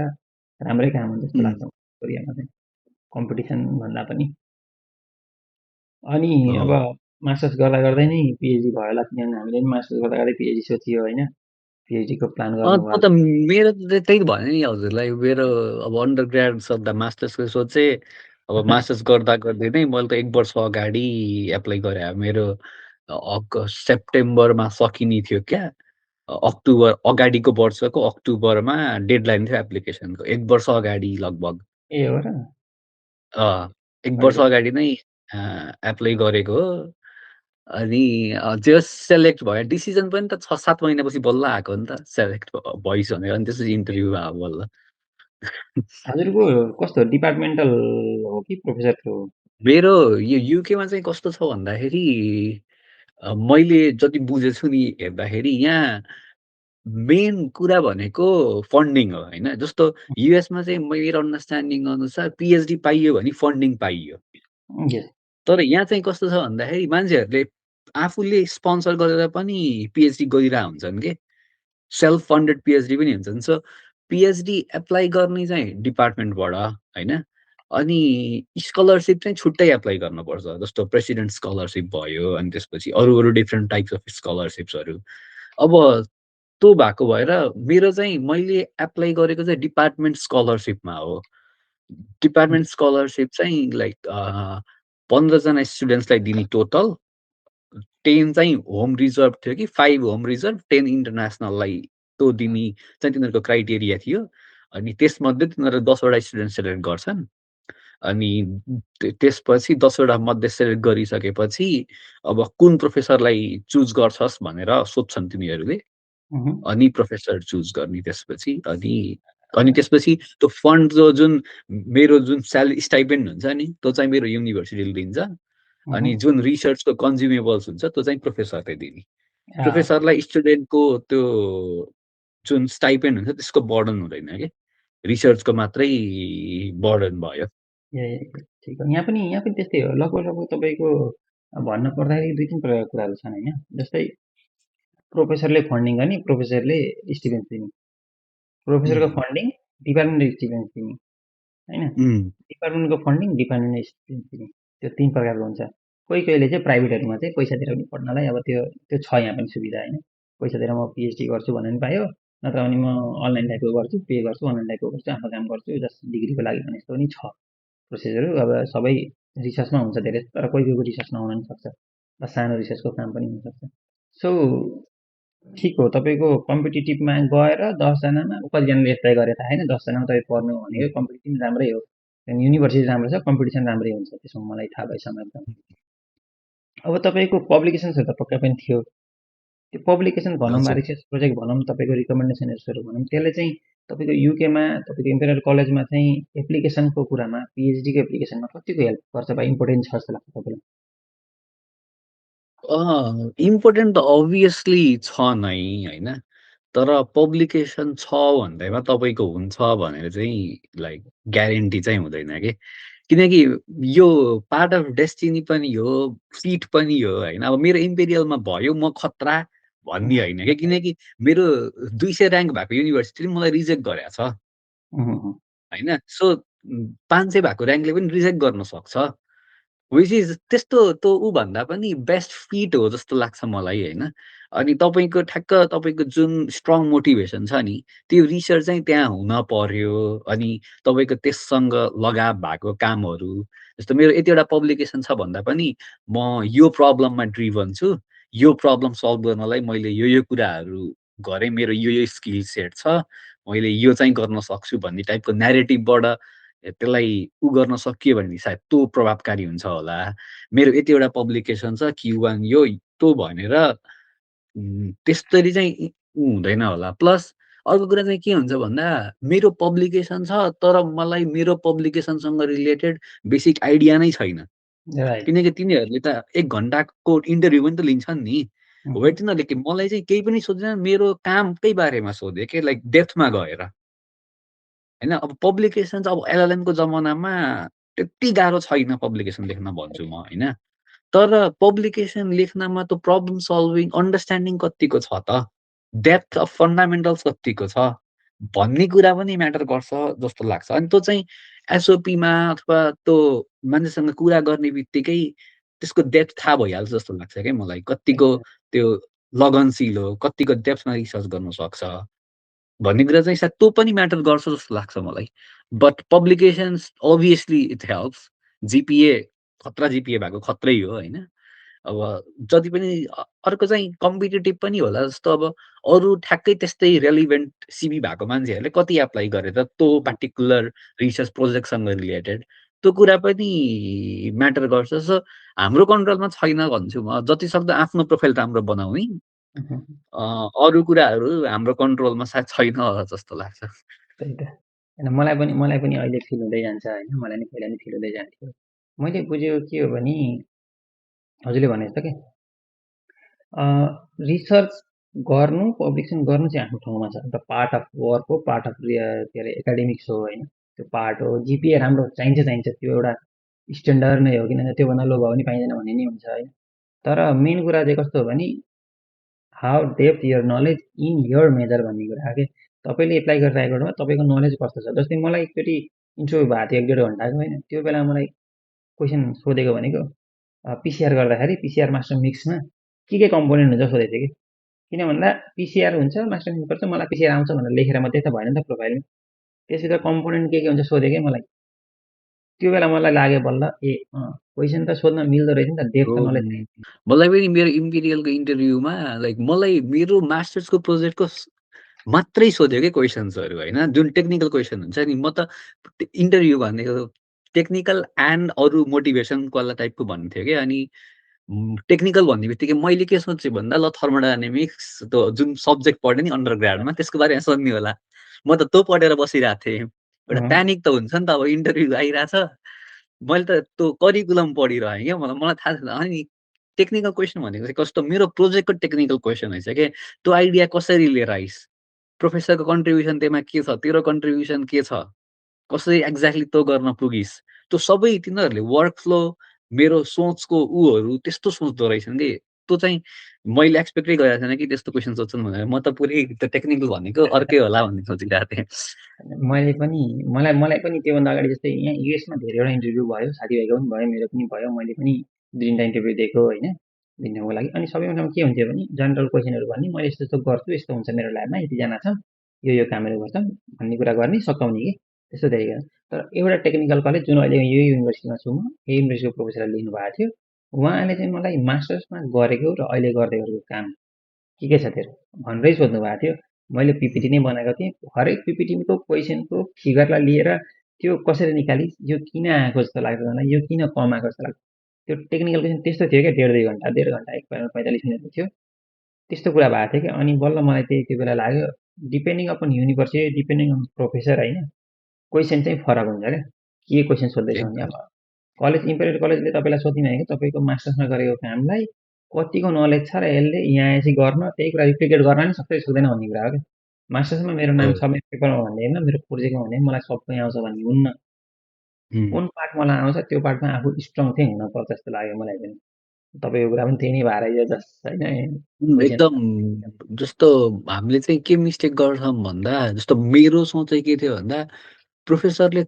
राम्रै काम हुन्छ जस्तो उम्, लाग्छ कोरियामा चाहिँ, कम्पिटिसन भन्दा पनि। अनि अब हो। मास्टर्स गर्दा गर्दै नै पिएचडी भयो होला, किनभने हामीले पनि मास्टर्स गर्दा गर्दै पिएचडी सोचियो होइन। पिएचडीको प्लान त्यो गर्नुभयो। त मेरो त त्यही भने नि हजुरलाई मेरो अब अन्डर ग्रेड सक्दा मास्टर्सको सोचेँ। अब मास्टर्स गर्दा गर्दै नै मैले त 1 वर्ष अगाडि एप्लाई गरेँ। मेरो सेप्टेम्बरमा सकिने थियो क्या। अक्टोबर अगाडिको वर्षको अक्टोबरमा डेडलाइन थियो एप्लिकेसनको। 1 वर्ष अगाडि लगभग। ए हो र? अँ, 1 वर्ष बढिया। अगाडि नै एप्लाई गरेको हो। अनि जे होस् सेलेक्ट भयो। डिसिजन पनि त 6-7 महिनापछि बल्ल आएको हो नि त। सेलेक्ट भइस भनेर अनि त्यसपछि इन्टरभ्यू भयो बल्ल। हजुरको कस्तो डिपार्टमेन्टल हो कि प्रोफेसर थ्रु हो? मेरो यो युकेमा चाहिँ कस्तो छ भन्दाखेरि मैले जति बुझेछु नि हेर्दाखेरि यहाँ मेन कुरा भनेको फन्डिङ हो होइन। जस्तो युएसमा चाहिँ मेरो अन्डरस्ट्यान्डिङ अनुसार पीएचडी पाइयो भने फन्डिङ पाइयो। यस। तर यहाँ चाहिँ कस्तो छ भन्दाखेरि मान्छेहरूले आफूले स्पोन्सर गरेर पनि पीएचडी गरिरहेका हुन्छन् के। सेल्फ फन्डेड पीएचडी पनि हुन्छन्। सो पीएचडी एप्लाई गर्ने चाहिँ डिपार्टमेन्टबाट होइन। अनि स्कलरसिप चाहिँ छुट्टै एप्लाई गर्नुपर्छ। जस्तो प्रेसिडेन्ट स्कलरसिप भयो अनि त्यसपछि अरू-अरू डिफ्रेन्ट टाइप्स अफ स्कलरसिप्सहरू। अब त्यो भएको भएर मेरो चाहिँ मैले एप्लाई गरेको चाहिँ डिपार्टमेन्ट स्कलरसिपमा हो। डिपार्टमेन्ट स्कलरसिप चाहिँ लाइक 15 जना स्टुडेन्ट्सलाई दिने टोटल 10 चाहिँ होम रिजर्भ थियो कि 5 होम रिजर्भ 10 इन्टरनेसनललाई त्यो दिने चाहिँ तिनीहरूको क्राइटेरिया थियो। अनि त्यसमध्ये तिनीहरू 10 वटा स्टुडेन्ट सेलेक्ट गर्छन्। अनि त्यसपछि 10 वटा मध्ये सेलेक्ट गरिसकेपछि अब कुन प्रोफेसरलाई चुज गर्छस् भनेर सोध्छन् तिनीहरूले। अनि प्रोफेसर चुज गर्ने त्यसपछि। अनि अनि त्यसपछि त्यो फन्ड जुन मेरो जुन स्टाइपेन्ड हुन्छ नि, त्यो चाहिँ मेरो युनिभर्सिटीले दिन्छ। अनि जुन रिसर्चको कन्ज्युमेबल्स हुन्छ त्यो चाहिँ प्रोफेसरले दिने। प्रोफेसरलाई स्टुडेन्टको त्यो जुन स्टाइपेन्ड हुन्छ त्यसको बर्डन हुँदैन के। रिसर्चको मात्रै बर्डन भयो। ए ठिक हो। यहाँ पनि त्यस्तै हो। लगभग लगभग तपाईँको भन्न पर्दाखेरि 2-3 प्रकारको कुराहरू छन् होइन। जस्तै प्रोफेसरले फन्डिङ गर्ने, प्रोफेसरले स्टिपेन्ड दिने। प्रोफेसरको उम्, फन्डिङ, डिपार्टमेन्टले स्टिपेन्ड दिने होइन। उम्, डिपार्टमेन्टको फन्डिङ, डिपार्टमेन्टले स्टिपेन्ड दिने। त्यो 3 प्रकारको हुन्छ। कोही कोहीले चाहिँ प्राइभेटहरूमा चाहिँ पैसा तिरेर पनि पढ्नलाई अब त्यो त्यो छ यहाँ पनि सुविधा होइन। पैसा तिरेर म पिएचडी गर्छु भने पनि पायो, नत्र भने म अनलाइन टाइपको गर्छु, पे गर्छु, अनलाइन टाइपको गर्छु, आफ्नो काम गर्छु जस्ट डिग्रीको लागि भने जस्तो पनि छ। प्रोसेसहरू अब सबै रिसर्चमा हुन्छ धेरै, तर कोही कोहीको रिसर्च नहुन पनि सक्छ। र सानो रिसर्चको काम पनि हुनसक्छ। सो ठिक हो, तपाईँको कम्पिटिटिभमा गएर 10जनामा कतिजनाले एप्लाई गरे थाहा छैन, 10जनामा तपाईँ पर्नु भनेको कम्पिटिसन राम्रै हो। किनभने युनिभर्सिटी राम्रो छ, कम्पिटिसन राम्रै हुन्छ त्यसमा मलाई थाहा भएसम्म एकदम। अब तपाईँको पब्लिकेसन्सहरू त पक्कै पनि थियो। त्यो पब्लिकेसन भनौँ वा हजुर। रिसर्च प्रोजेक्ट भनौँ, तपाईँको रिकमेन्डेसनहरू भनौँ, त्यसले चाहिँ तपाईँको युकेमा तपाईँको इम्पेरियल कलेजमा चाहिँ एप्लिकेसनको कुरामा, पिएचडीको एप्लिकेसनमा कतिको हेल्प गर्छ वा इम्पोर्टेन्ट छ जस्तो लाग्छ तपाईँलाई? इम्पोर्टेन्ट त अभियसली छ नै होइन। तर पब्लिकेसन छ भन्दैमा तपाईँको हुन्छ भनेर चाहिँ लाइक ग्यारेन्टी चाहिँ हुँदैन के। किनकि यो पार्ट अफ डेस्टिनी पनि हो, फिट पनि हो होइन। अब मेरो इम्पेरियलमा भयो म खतरा भन्ने होइन क्या। किनकि मेरो 200 र्याङ्क भएको युनिभर्सिटीले मलाई रिजेक्ट गरेको छ होइन। सो 500 भएको र्याङ्कले पनि रिजेक्ट गर्न सक्छ। व्हिच इज त्यस्तो त्यो भन्दा पनि बेस्ट फिट हो जस्तो लाग्छ मलाई होइन। अनि तपाईँको ठ्याक्क तपाईँको जुन स्ट्रङ मोटिभेसन छ नि, त्यो रिसर्च चाहिँ त्यहाँ हुन पर्यो। अनि तपाईँको त्यससँग लगाव भएको कामहरू, जस्तो मेरो यतिवटा पब्लिकेसन छ भन्दा पनि म यो प्रब्लममा ड्रिभन छु। यो प्रब्लम सल्भ गर्नलाई मैले यो कुराहरू गरेँ, मेरो यो स्किल सेट छ। मैले यो चाहिँ गर्न सक्छु भन्ने टाइपको न्यारेटिभबाट त्यसलाई गर्न सकियो भने सायद त्यो प्रभावकारी हुन्छ होला। मेरो यतिवटा पब्लिकेसन छ Q1 यो त्यो भनेर त्यसरी चाहिँ हुँदैन होला। प्लस अर्को कुरा चाहिँ के हुन्छ भन्दा मेरो पब्लिकेसन छ तर मलाई मेरो पब्लिकेसनसँग रिलेटेड बेसिक आइडिया नै छैन। राइट। किनकि तिनीहरूले त 1 घन्टाको इन्टरभ्यू पनि त लिन्छन् नि। हो तिनीहरूले के मलाई चाहिँ केही पनि सोधेन, मेरो कामकै बारेमा सोधे के लाइक डेप्थमा गएर। होइन अब पब्लिकेसन चाहिँ अब एलएलएमको जमानामा त्यति गाह्रो छैन पब्लिकेसन लेख्न भन्छु म होइन। तर पब्लिकेसन लेख्नमा त प्रब्लम सल्भिङ अन्डरस्ट्यान्डिङ कत्तिको छ त? डेप्थ अफ फन्डामेन्टल्स कत्तिको छ? भन्ने कुरा पनि म्याटर गर्छ जस्तो लाग्छ। अनि त्यो चाहिँ एसओपीमा अथवा त्यो मान्छेसँग कुरा गर्ने बित्तिकै त्यसको डेप्थ थाहा भइहाल्छ जस्तो लाग्छ क्या मलाई। कत्तिको त्यो लगनशील हो, कत्तिको डेप्थमा रिसर्च गर्न सक्छ। भन्ने कुरा चाहिँ सायद त्यो पनि म्याटर गर्छ जस्तो लाग्छ मलाई। But publications obviously it helps. GPA खतरा जीपीए भएको खत्रै हो होइन। अब जति पनि अर्को चाहिँ कम्पिटिटिभ पनि होला जस्तो अब अरू ठ्याक्कै त्यस्तै रेलिभेन्ट सिभी भएको मान्छेहरूले कति एप्लाई गरे त त्यो पार्टिकुलर रिसर्च प्रोजेक्टसँग रिलेटेड। त्यो कुरा पनि म्याटर गर्छ। सो हाम्रो कन्ट्रोलमा छैन भन्छु म। जतिसक्दो आफ्नो प्रोफाइल राम्रो बनाउने। अरू कुराहरू हाम्रो कन्ट्रोलमा सायद छैन होला जस्तो लाग्छ। त्यही त। होइन मलाई पनि अहिले फिल हुँदै जान्छ होइन, मलाई नि पहिला नि फिल हुँदै जान्थ्यो। मैले बुझेको के हो भने हजुरले भने जस्तो के रिसर्च गर्नु, पब्लिकेसन गर्नु चाहिँ आफ्नो ठाउँमा छ। एउटा पार्ट अफ वर्क हो, पार्ट अफ के अरे एकाडेमिक्स हो होइन, त्यो पार्ट हो। जिपिए राम्रो चाहिन्छ, त्यो एउटा स्ट्यान्डर्ड नै हो, किनभने त्योभन्दा लो भयो भने पाइँदैन भन्ने नै हुन्छ होइन। तर मेन कुरा चाहिँ कस्तो हो भने how depth your knowledge in your major भन्ने कुरा के तपाईँले एप्लाई गरिरहेको बेलामा तपाईँको नलेज कस्तो छ। जस्तै मलाई एकचोटि इन्टरभ्यू भएको थियो 1-1.5 घन्टाको होइन, त्यो बेला मलाई क्वेसन सोधेको भनेको पिसिआर गर्दाखेरि पिसिआर मास्टर मिक्समा के कम्पोनेन्ट हुन्छ सोधेको थियो कि। किन भन्दा पिसिआर हुन्छ मास्टर मिक्स गर्छ, मलाई पिसिआर आउँछ भनेर लेखेर मात्रै त भएन नि त प्रोफाइलमा, त्यसभित्र कम्पोनेन्ट के हुन्छ सोधेँ क्या मलाई। त्यो बेला मलाई लाग्यो बल्ल ए क्वेसन त सोध्न मिल्दो रहेछ नि त, डेप्थ हो, नलेज चाहिन्छ। मलाई पनि मेरो इम्पिरियलको इन्टरभ्यूमा लाइक मलाई मेरो मास्टर्सको प्रोजेक्टको मात्रै सोध्यो क्या क्वेसन्सहरू होइन, जुन टेक्निकल क्वेसन हुन्छ नि। म त इन्टरभ्यू भनेको टेक्निकल एन्ड अरू मोटिभेसन वाला टाइपको भन्थ्यो क्या। अनि टेक्निकल भन्ने बित्तिकै मैले के सोच्छु भन्दा ल थर्मोडायनामिक्स त्यो जुन सब्जेक्ट पढेँ नि अन्डर ग्राडमा त्यसको बारेमा सोध्ने होला। म त त्यो पढेर बसिरहेको थिएँ। एउटा प्यानिक त हुन्छ नि त अब इन्टरभ्यू आइरहेछ। मैले त त्यो करिकुलम पढिरहेँ क्या। मलाई थाहा छैन। अनि टेक्निकल क्वेसन भनेको चाहिँ कस्तो मेरो प्रोजेक्टको टेक्निकल क्वेसन रहेछ के। त्यो आइडिया कसरी लिएर आइस? प्रोफेसरको कन्ट्रिब्युसन त्यसमा के छ? तेरो कन्ट्रिब्युसन के छ? कसरी एक्ज्याक्टली त्यो गर्न पुगिस्? त्यो सबै तिनीहरूले वर्क फ्लो मेरो सोचको उहरू त्यस्तो सोच्दो रहेछन् कि त्यो चाहिँ मैले एक्सपेक्टै गरेको थिएन कि त्यस्तो क्वेसन सोध्छन् भनेर। म त पुरै त्यो टेक्निकल भनेको अर्कै होला भन्ने सोचिरहेको थिएँ। मलाई पनि त्योभन्दा अगाडि जस्तै यहाँ युएसमा धेरैवटा इन्टरभ्यू भयो, साथीभाइको पनि भयो, मेरो पनि भयो। मैले पनि 2-3टा इन्टरभ्यू दिएको होइन, दिनको लागि। अनि सबैको ठाउँमा के हुन्थ्यो भने जनरल क्वेसनहरू भन्ने, मैले यस्तो यस्तो गर्छु, यस्तो हुन्छ मेरो ल्याबमा, यतिजना छन्, यो कामहरू गर्छन् भन्ने कुरा गर्ने सकाउने कि त्यस्तो तरिका। तर एउटा टेक्निकल कलेज जुन अहिले यो युनिभर्सिटीमा छु म, यो युनिभर्सिटीको प्रोफेसरले लिनुभएको थियो, उहाँले चाहिँ मलाई मास्टर्समा गरेको र अहिले गर्दै गरेको काम के छ तेरो भनेरै सोध्नु भएको थियो। मैले पिपिटी नै बनाएको थिएँ, हरेक पिपिटीको क्वेसनको फिगरलाई लिएर त्यो कसरी निकालिस्, यो किन आएको जस्तो लाग्छ मलाई, यो किन कम आएको जस्तो लाग्छ। त्यो टेक्निकल क्वेसन त्यस्तो थियो क्या, 1.5-2 घन्टा, 1.5 घन्टा, 45 मिनटको थियो, त्यस्तो कुरा भएको थियो क्या। अनि बल्ल मलाई त्यही त्यो बेला लाग्यो depending upon university, depending on professor होइन, क्वेसन चाहिँ फरक हुन्छ क्या, के क्वेसन सोध्दैछ भने। अब एकदम। कलेज इम्पेरियल कलेजले तपाईँलाई सोध्ने भनेको तपाईँको मास्टर्समा गरेको कामलाई कतिको नलेज छ र यसले यहाँ आएपछि गर्न त्यही कुरा रिप्लिकेट गर्न नि सक्छ कि सक्दैन भन्ने कुरा हो क्या। मास्टर्समा मेरो नाम हो। छ मेरो पेपरमा भन्ने होइन, मेरो प्रोजेक्टमा भन्ने मलाई सबै आउँछ भन्ने हुन्न। हुँ। कुन पार्ट मलाई आउँछ त्यो पार्टमा आफू स्ट्रङ चाहिँ हुनपर्छ जस्तो लाग्यो मलाई पनि। तपाईँको कुरा पनि त्यही नै भएर यो जस्ट होइन क्वेसन। एकदम जस्तो हामीले चाहिँ के मिस्टेक गर्छौँ भन्दा जस्तो मेरो सोच चाहिँ के थियो भन्दा प्रोफेसरले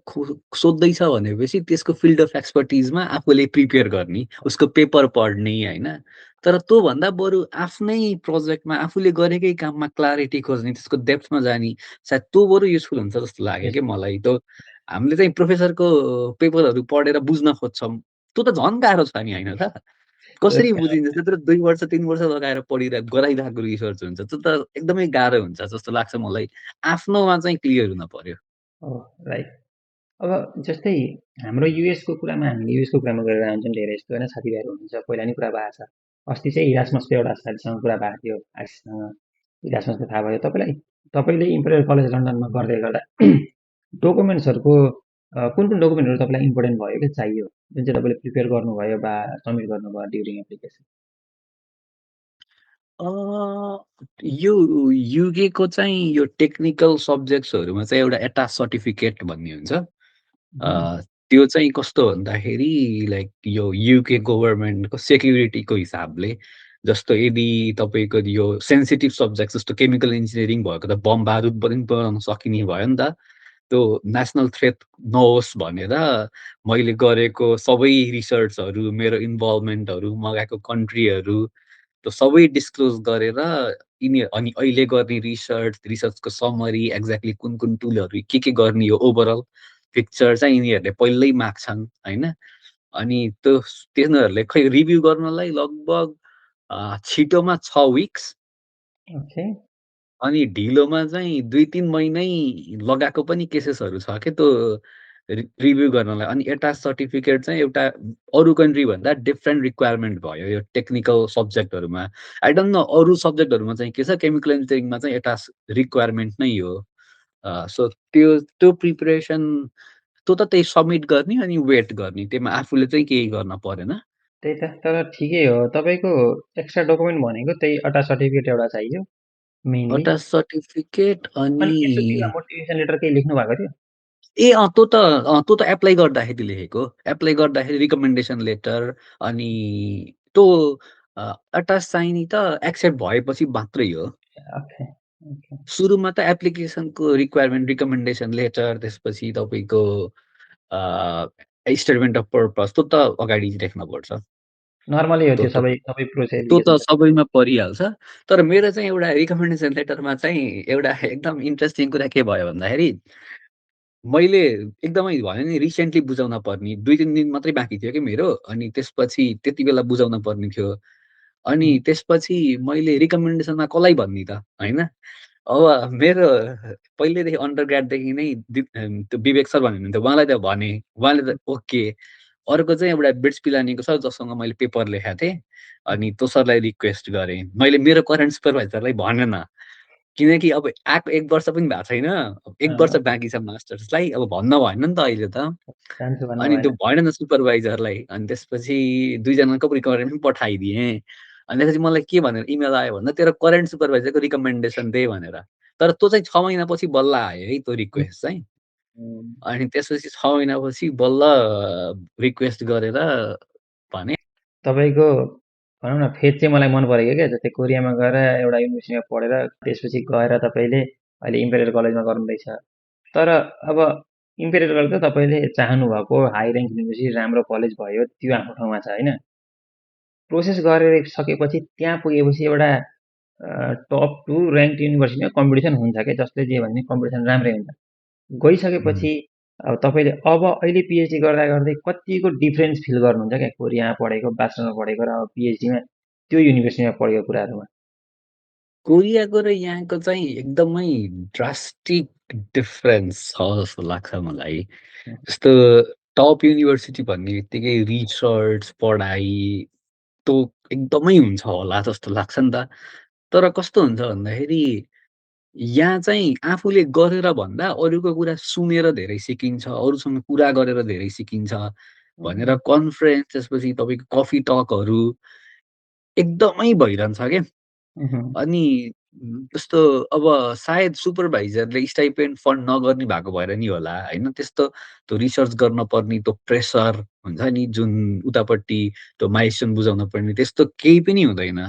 सोध्दैछ भनेपछि त्यसको फिल्ड अफ एक्सपर्टिजमा आफूले प्रिपेयर गर्ने, उसको पेपर पढ्ने होइन। तर त्योभन्दा बरु आफ्नै प्रोजेक्टमा आफूले गरेकै काममा क्लारिटी खोज्ने, त्यसको डेप्थमा जाने, सायद त्यो बरु युजफुल हुन्छ जस्तो लाग्यो यस, क्या मलाई। त्यो हामीले चाहिँ प्रोफेसरको पेपरहरू पढेर बुझ्न खोज्छौँ, त्यो त झन् गाह्रो छ नि होइन त? कसरी बुझिन्छ? त्यत्रो 2 वर्ष 3 वर्ष लगाएर गराइरहेको रिसर्च हुन्छ। त्यो त एकदमै गाह्रो हुन्छ जस्तो लाग्छ मलाई। आफ्नोमा चाहिँ क्लियर हुन पर्यो। हो राइट। अब जस्तै हाम्रो युएसको कुरामा हामीले युएसको कुरामा गरेर हुन्छौँ धेरै जस्तो होइन साथीभाइहरू हुनुहुन्छ पहिला नि कुरा भएको छ अस्ति चाहिँ इरासमसको एउटा साथीसँग कुरा भएको थियो आशिषसँग इरासमसको थाहा भयो तपाईँलाई तपाईँले इम्पेरियल कलेज लन्डनमा गर्दै गर्दा डकुमेन्ट्सहरूको कुन कुन डकुमेन्टहरू तपाईँलाई इम्पोर्टेन्ट भयो कि चाहियो जुन चाहिँ तपाईँले प्रिपेयर गर्नुभयो वा सब्मिट गर्नुभयो ड्युरिङ एप्लिकेसन अ, यो युकेको चाहिँ यो टेक्निकल सब्जेक्ट्सहरूमा चाहिँ एउटा एटाच सर्टिफिकेट भन्ने हुन्छ। त्यो चाहिँ कस्तो भन्दाखेरि लाइक यो युके गभर्नमेन्टको सेक्युरिटीको हिसाबले जस्तो यदि तपाईँको यो सेन्सिटिभ सब्जेक्ट जस्तो केमिकल इन्जिनियरिङ भएको त बम बारुद पनि बनाउन सकिने भयो नि त। त्यो नेसनल थ्रेट नहोस् भनेर मैले गरेको सबै रिसर्चहरू, मेरो इन्भल्भमेन्टहरू, मगाएको कन्ट्रीहरू त्यो सबै डिस्क्लोज गरेर अनि अहिले गर्ने रिसर्चको समरी एक्ज्याक्टली कुन कुन टुलहरू के गर्ने हो ओभरअल पिक्चर चाहिँ यिनीहरूले पहिल्यै माग्छन् होइन। अनि त्यो तिनीहरूले खै रिभ्यू गर्नलाई लगभग छिटोमा 6 विक्स ओके अनि ढिलोमा चाहिँ 2-3 महिनै लगाएको पनि केसेसहरू छ के त्यो रिभ्यू गर्नलाई। अनि एटाच सर्टिफिकेट चाहिँ एउटा अरू कन्ट्री भन्दा डिफरेन्ट रिक्वायरमेन्ट भयो यो टेक्निकल सब्जेक्टहरूमा। आई डोन्ट नो अरू सब्जेक्टहरूमा चाहिँ के छ, केमिकल इन्जिनियरिङमा चाहिँ एटाच रिक्वायरमेन्ट नै हो। सो त्यो त्यो प्रिपरेसन त्यो त त्यही सब्मिट गर्ने अनि वेट गर्ने। त्यसमा आफूले चाहिँ केही गर्न परेन। त्यही त तर ठिकै हो तपाईँको एक्स्ट्रा डकुमेन्ट भनेको त्यही अटा सर्टिफिकेट एउटा चाहियो मेइनली एटाच सर्टिफिकेट अनि अनि एसओपी वा मोटिभेसन लेटर केही लेख्नु भएको थियो ए त्यो त एप्लाई गर्दाखेरि लेखेको। एप्लाई गर्दाखेरि रिकमेन्डेसन लेटर अनि त्यो अ, एटाच चाहिने त एक्सेप्ट भएपछि मात्रै हो। ओके ओके सुरुमा त एप्लिकेसनको रिक्वायरमेन्ट रिकमेन्डेसन लेटर त्यसपछि तपाईँको स्टेटमेन्ट अफ पर्पज त्यो त अगाडि लेख्नुपर्छ। नर्मली हो त्यो त्यो त सबै प्रोसेस त्यो त एप्लिकेसन सबैमा परिहाल्छ। तर मेरो चाहिँ एउटा रिकमेन्डेसन लेटरमा चाहिँ एउटा एकदम इन्ट्रेस्टिङ कुरा के भयो भन्दाखेरि मैले एकदमै भने नि रिसेन्टली बुझाउन पर्ने 2-3 दिन मात्रै बाँकी थियो कि मेरो। अनि त्यसपछि त्यति बेला बुझाउन पर्ने थियो। अनि त्यसपछि मैले रिकमेन्डेसनमा कसलाई भन्ने त, होइन? अब मेरो पहिल्यैदेखि अन्डर ग्रेडदेखि नै त्यो विवेक सर भन्नुहुन्थ्यो। उहाँलाई त भने, उहाँले त ओके। अर्को चाहिँ एउटा बिट्स पिलानीको सर जसँग मैले पेपर लेखाएको थिएँ। अनि त्यो सरलाई रिक्वेस्ट गरेँ। मैले मेरो करेन्ट सुपरभाइजरलाई भनेन। किनकि अब आएको 1 वर्ष पनि भएको छैन। 1 वर्ष बाँकी छ मास्टर्सलाई। अब भन्न भएन नि त अहिले त। जान्छु भन्नु अनि भएन त्यो भनेन सुपरभाइजरलाई। अनि त्यसपछि 2 जनाको रिकमेन्डेसन पनि पठाइदिएँ। अनि त्यसपछि मलाई के भनेर इमेल आयो भन्दा तेरो करेन्ट सुपरभाइजरको रिकमेन्डेसन दे भनेर। तर त्यो चाहिँ 6 महिनापछि बल्ल आयो है त्यो रिक्वेस्ट चाहिँ। अनि त्यसपछि 6 महिनापछि बल्ल रिक्वेस्ट गरेर भने तपाईँको भनौँ न फेज चाहिँ मलाई मन परेको क्या जस्तै कोरियामा गएर एउटा युनिभर्सिटीमा पढेर त्यसपछि गएर तपाईँले अहिले इम्पेरियल कलेजमा गर्नुहुँदैछ तर अब इम्पेरियल कलेज त तपाईँले चाहनु भएको हाई ऱ्याङ्क युनिभर्सिटी राम्रो कलेज भयो त्यो हाम्रो ठाउँमा छ होइन प्रोसेस गरेर सकेपछि त्यहाँ पुगेपछि एउटा टप टू ऱ्याङ्क युनिभर्सिटीमा कम्पिटिसन हुन्छ क्या जसले जे भने कम्पिटिसन राम्रै हुन्छ उम्, गइसकेपछि अब तपाईँले अब अहिले पिएचडी गर्दा गर्दै कतिको डिफ्रेन्स फिल गर्नुहुन्छ क्या कोरियामा पढेको ब्याचलरमा पढेको र अब पिएचडीमा त्यो युनिभर्सिटीमा पढेको कुराहरूमा कोरियाको र यहाँको चाहिँ एकदमै ड्रास्टिक डिफरेन्स छ जस्तो लाग्छ मलाई। जस्तो टप युनिभर्सिटी भन्ने बित्तिकै रिसर्च, पढाइ त्यो एकदमै हुन्छ होला जस्तो लाग्छ नि त। तर कस्तो हुन्छ भन्दाखेरि यहाँ चाहिँ आफूले गरेर भन्दा अरूको कुरा सुनेर धेरै सिकिन्छ, अरूसँग कुरा गरेर धेरै सिकिन्छ भनेर कन्फरेन्स त्यसपछि तपाईँको कफी टकहरू एकदमै भइरहन्छ क्या। अनि जस्तो अब सायद सुपरभाइजरले स्टाइपेन्ड फन्ड नगर्ने भएको भएर नि होला, होइन? त्यस्तो त्यो रिसर्च गर्न पर्ने त्यो प्रेसर हुन्छ नि जुन उतापट्टि त्यो माइलस्टोन बुझाउन पर्ने त्यस्तो केही पनि हुँदैन।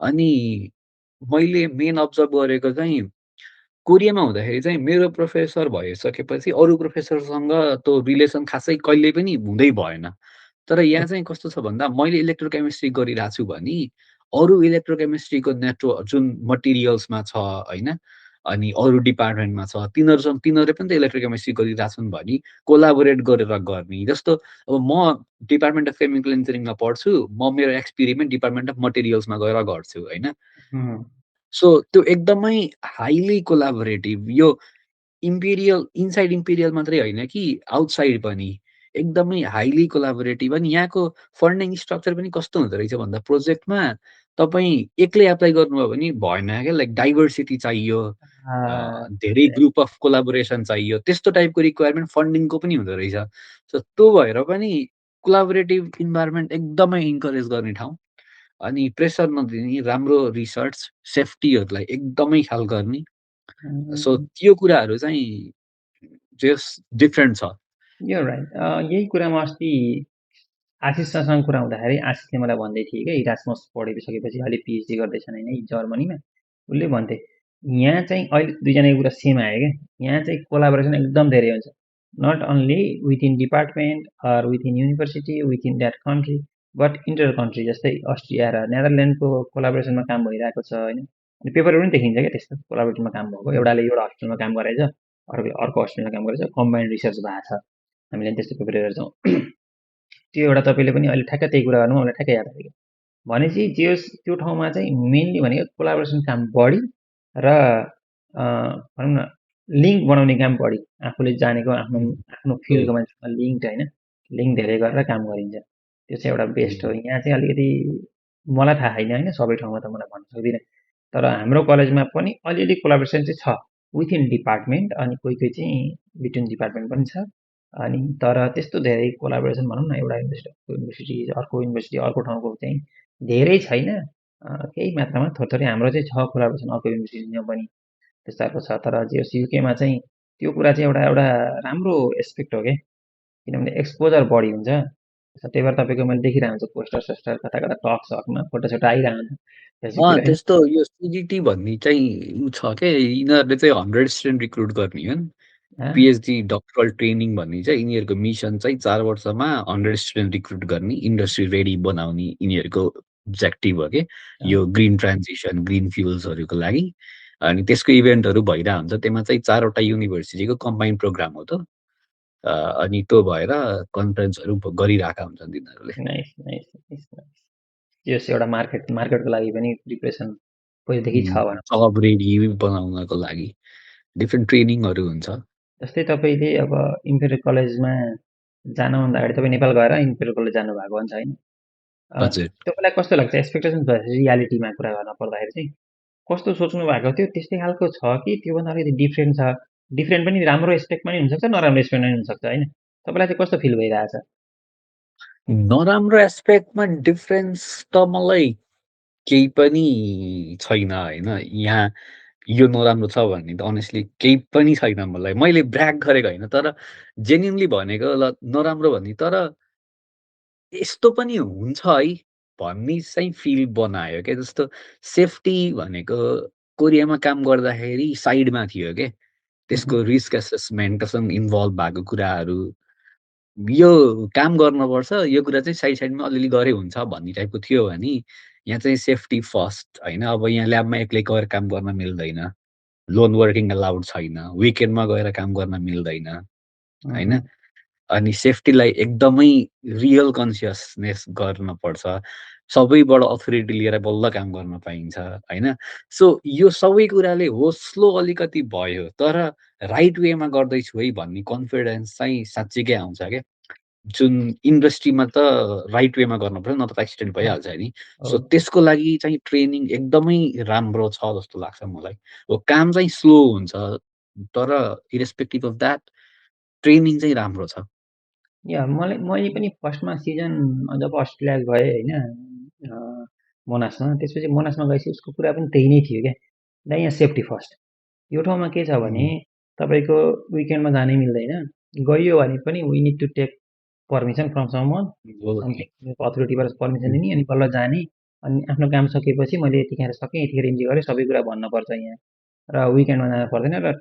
अनि मैले मेन अब्जर्भ गरेको चाहिँ कोरियामा हुँदाखेरि चाहिँ मेरो प्रोफेसर भइसकेपछि अरू प्रोफेसरसँग त्यो रिलेसन खासै कहिल्यै पनि हुँदै भएन। तर यहाँ चाहिँ कस्तो छ भन्दा मैले इलेक्ट्रोकेमिस्ट्री गरिरहेको छु भने अरू इलेक्ट्रोकेमिस्ट्रीको जुन मटेरियल्समा छ होइन? अनि अरू डिपार्टमेन्टमा छ तिनीहरूले पनि त इलेक्ट्रोकेमिस्ट्री गरिरहेछन् भने कोलाबोरेट गरेर गर्ने। जस्तो अब म डिपार्टमेन्ट अफ केमिकल इन्जिनियरिङमा पढ्छु, म मेरो एक्सपेरिमेन्ट डिपार्टमेन्ट अफ मटेरियल्समा गएर गर्छु होइन? सो त्यो एकदमै हाइली कोलाबोरेटिभ यो इनसाइड इम्पेरियल मात्रै होइन कि आउटसाइड पनि एकदमै हाइली कोलाबोरेटिभ अनि यहाँको फन्डिङ स्ट्रक्चर पनि कस्तो हुँदो रहेछ भन्दा प्रोजेक्टमा तपाईँ एक्लै एप्लाई गर्नुभयो भने भएन क्या लाइक डाइभर्सिटी चाहियो, धेरै ग्रुप अफ कोलाबोरेसन चाहियो, त्यस्तो टाइपको रिक्वायरमेन्ट फन्डिङको पनि हुँदो रहेछ। सो त्यो भएर पनि कोलाबोरेटिभ इन्भाइरोमेन्ट एकदमै इन्करेज गर्ने ठाउँ। अनि प्रेसर नदिने, राम्रो रिसर्च, सेफ्टीहरूलाई एकदमै ख्याल गर्ने। सो त्यो कुराहरू चाहिँ जस डिफरेन्ट छ। यो राइट। यही कुरामा अस्ति आशिषसँग कुरा हुँदाखेरि आशिषले मलाई भन्दै थिए क्या, इरासमस पढिसकेपछि अहिले पिएचडी गर्दैछन् होइन जर्मनीमा। उसले भन्थे यहाँ चाहिँ अहिले दुईजनाको कुरा सेम आयो क्या, यहाँ चाहिँ कोलाबोरेसन एकदम धेरै हुन्छ, not only within department or within university within that country but inter country. जस्तै अस्ट्रिया र नेदरल्यान्डको कोलाबोरेसनमा काम भइरहेको छ होइन। अनि पेपरहरू पनि देखिन्छ क्या त्यस्तो कोलाबोरेटिभमा काम भएको, एउटाले एउटा हस्पिटलमा काम गरेछ, अर्कोले अर्को हस्पिटलमा काम गरेछ, कम्बाइन्ड रिसर्च भएको छ, हामीले पनि त्यस्तो पेपर हेर्छौँ। त्यो एउटा तपाईँले पनि अहिले ठ्याक्कै त्यही कुरा गर्नु मलाई ठ्याक्कै याद आयो। भनेपछि जे होस् त्यो ठाउँमा चाहिँ मेनली भनेको कोलाबोरेसन काम बढी र भनौँ न लिङ्क बनाउने काम बढी, आफूले जानेको आफ्नो आफ्नो फिल्डको मान्छेसँग लिङ्क होइन, लिङ्क धेरै गरेर काम गरिन्छ। त्यो चाहिँ एउटा बेस्ट हो। यहाँ चाहिँ अलिकति मलाई थाहा छैन होइन, सबै ठाउँमा त मलाई भन्न सक्दिनँ, तर हाम्रो कलेजमा पनि अलिअलि कोलाबोरेसन चाहिँ छ विथिन डिपार्टमेन्ट, अनि कोही कोही चाहिँ बिट्विन डिपार्टमेन्ट पनि छ। अनि तर त्यस्तो धेरै कोलाबोरेसन भनौँ न एउटा युनिभर्सिटी अर्को ठाउँको चाहिँ धेरै छैन, केही मात्रामा थोरै थोरै हाम्रो चाहिँ छ कोलाबोरेसन अर्को युनिभर्सिटीमा पनि त्यस्तो छ। तर जे होस् युकेमा चाहिँ त्यो कुरा चाहिँ एउटा एउटा राम्रो एस्पेक्ट हो क्या, किनभने एक्सपोजर बढी हुन्छ। त्यही भएर तपाईँको मैले देखिरहेको हुन्छु पोस्टर सोस्टर कता कता टक सकमा फोटो सोटो आइरहन्छ फेसबुकतिर होइन। त्यस्तो यो सिजिटी भन्ने चाहिँ छ क्या, यिनीहरूले चाहिँ 100 स्टुडेन्ट रिक्रुट गर्ने हो। पिएचडी डक्टरल ट्रेनिङ भन्ने चाहिँ यिनीहरूको मिसन चाहिँ 4 वर्षमा 100 स्टुडेन्ट रिक्रुट गर्ने, इन्डस्ट्री रेडी बनाउने यिनीहरूको अब्जेक्टिभ हो कि यो ग्रिन ट्रान्जिसन, ग्रिन फ्युल्सहरूको लागि। अनि त्यसको इभेन्टहरू भइरहेको हुन्छ, त्यसमा चाहिँ 4 वटा युनिभर्सिटीको कम्बाइन्ड प्रोग्राम हो त। अनि त्यो भएर कन्फरेन्सहरू गरिरहेका हुन्छन् तिनीहरूले। Nice nice nice nice. यस एउटा मार्केटको लागि पनि प्रिपरेसन पहिलेदेखि छ भनौँ। जब रेडी बनाउनको लागि डिफ्रेन्ट ट्रेनिङहरू हुन्छ। जस्तै तपाईँले अब इम्पेरियल कलेजमा जानुभन्दा अगाडि तपाईँ नेपाल गएर इम्पेरियल कलेज जानुभएको हुन्छ होइन। हजुर। तपाईँलाई कस्तो लाग्छ एक्सपेक्टेसन रियालिटीमा कुरा गर्न पर्दाखेरि चाहिँ कस्तो सोच्नु भएको थियो, त्यस्तै खालको छ कि त्योभन्दा अलिकति डिफ्रेन्ट छ? डिफ्रेन्ट पनि राम्रो एस्पेक्ट पनि हुनसक्छ, नराम्रो एस्पेक्ट पनि हुनसक्छ होइन। तपाईँलाई चाहिँ कस्तो फिल भइरहेछ? नराम्रो एस्पेक्टमा डिफरेन्स त मलाई केही पनि छैन होइन। यहाँ यो नराम्रो छ भन्ने त अनेस्टली केही पनि छैन मलाई। मैले ब्र्याग गरेको होइन, तर जेन्युनली भनेको ल नराम्रो भन्ने, तर यस्तो पनि हुन्छ है भन्ने चाहिँ फिल बनायो क्या। जस्तो सेफ्टी भनेको कोरियामा काम गर्दाखेरि साइडमा थियो क्या। त्यसको रिस्क एसेसमेन्टसँग इन्भल्भ भएको कुराहरू, यो काम गर्नुपर्छ, यो कुरा चाहिँ साइडमा अलिअलि गरे हुन्छ भन्ने टाइपको थियो भने, यहाँ चाहिँ सेफ्टी फर्स्ट होइन। अब यहाँ ल्याबमा एक्लै गएर काम गर्न मिल्दैन, लोन वर्किङ अलाउड छैन, विकेन्डमा गएर काम गर्न मिल्दैन, होइन? अनि सेफ्टीलाई एकदमै रियल कन्सियसनेस गर्नुपर्छ। सबैबाट अथोरिटी लिएर बल्ल काम गर्न पाइन्छ, होइन? सो यो सबै कुराले स्लो अलिकति भयो, तर राइट वेमा गर्दैछु है भन्ने कन्फिडेन्स चाहिँ साँच्चीकै आउँछ क्या। जुन इन्डस्ट्रीमा त राइट वेमा गर्नुपर्छ, नत्र त एक्सिडेन्ट भइहाल्छ नि। सो त्यसको लागि चाहिँ ट्रेनिङ एकदमै राम्रो छ जस्तो लाग्छ मलाई। काम चाहिँ स्लो हुन्छ, तर इरेस्पेक्टिभ अफ द्याट ट्रेनिङ चाहिँ राम्रो छ। या मैले पनि फर्स्टमा सिजन जब अस्ट्रेलिया गएँ होइन, मोनासमा, त्यसपछि मोनासमा गएपछि उसको कुरा पनि त्यही नै थियो क्या, दा यहाँ सेफ्टी फर्स्ट। यो ठाउँमा के छ भने तपाईँको विकेन्डमा जानै मिल्दैन, गइयो भने पनि we need to take permission from someone, something अथोरिटीबाट पर्मिसन लिने, अनि बल्ल जाने, अनि आफ्नो काम सकेपछि मैले यतिखेर सकेँ यतिखेर इन्ट्री गरेँ सबै कुरा भन्नुपर्छ यहाँ। र विकेन्डमा जानु पर्दैन, र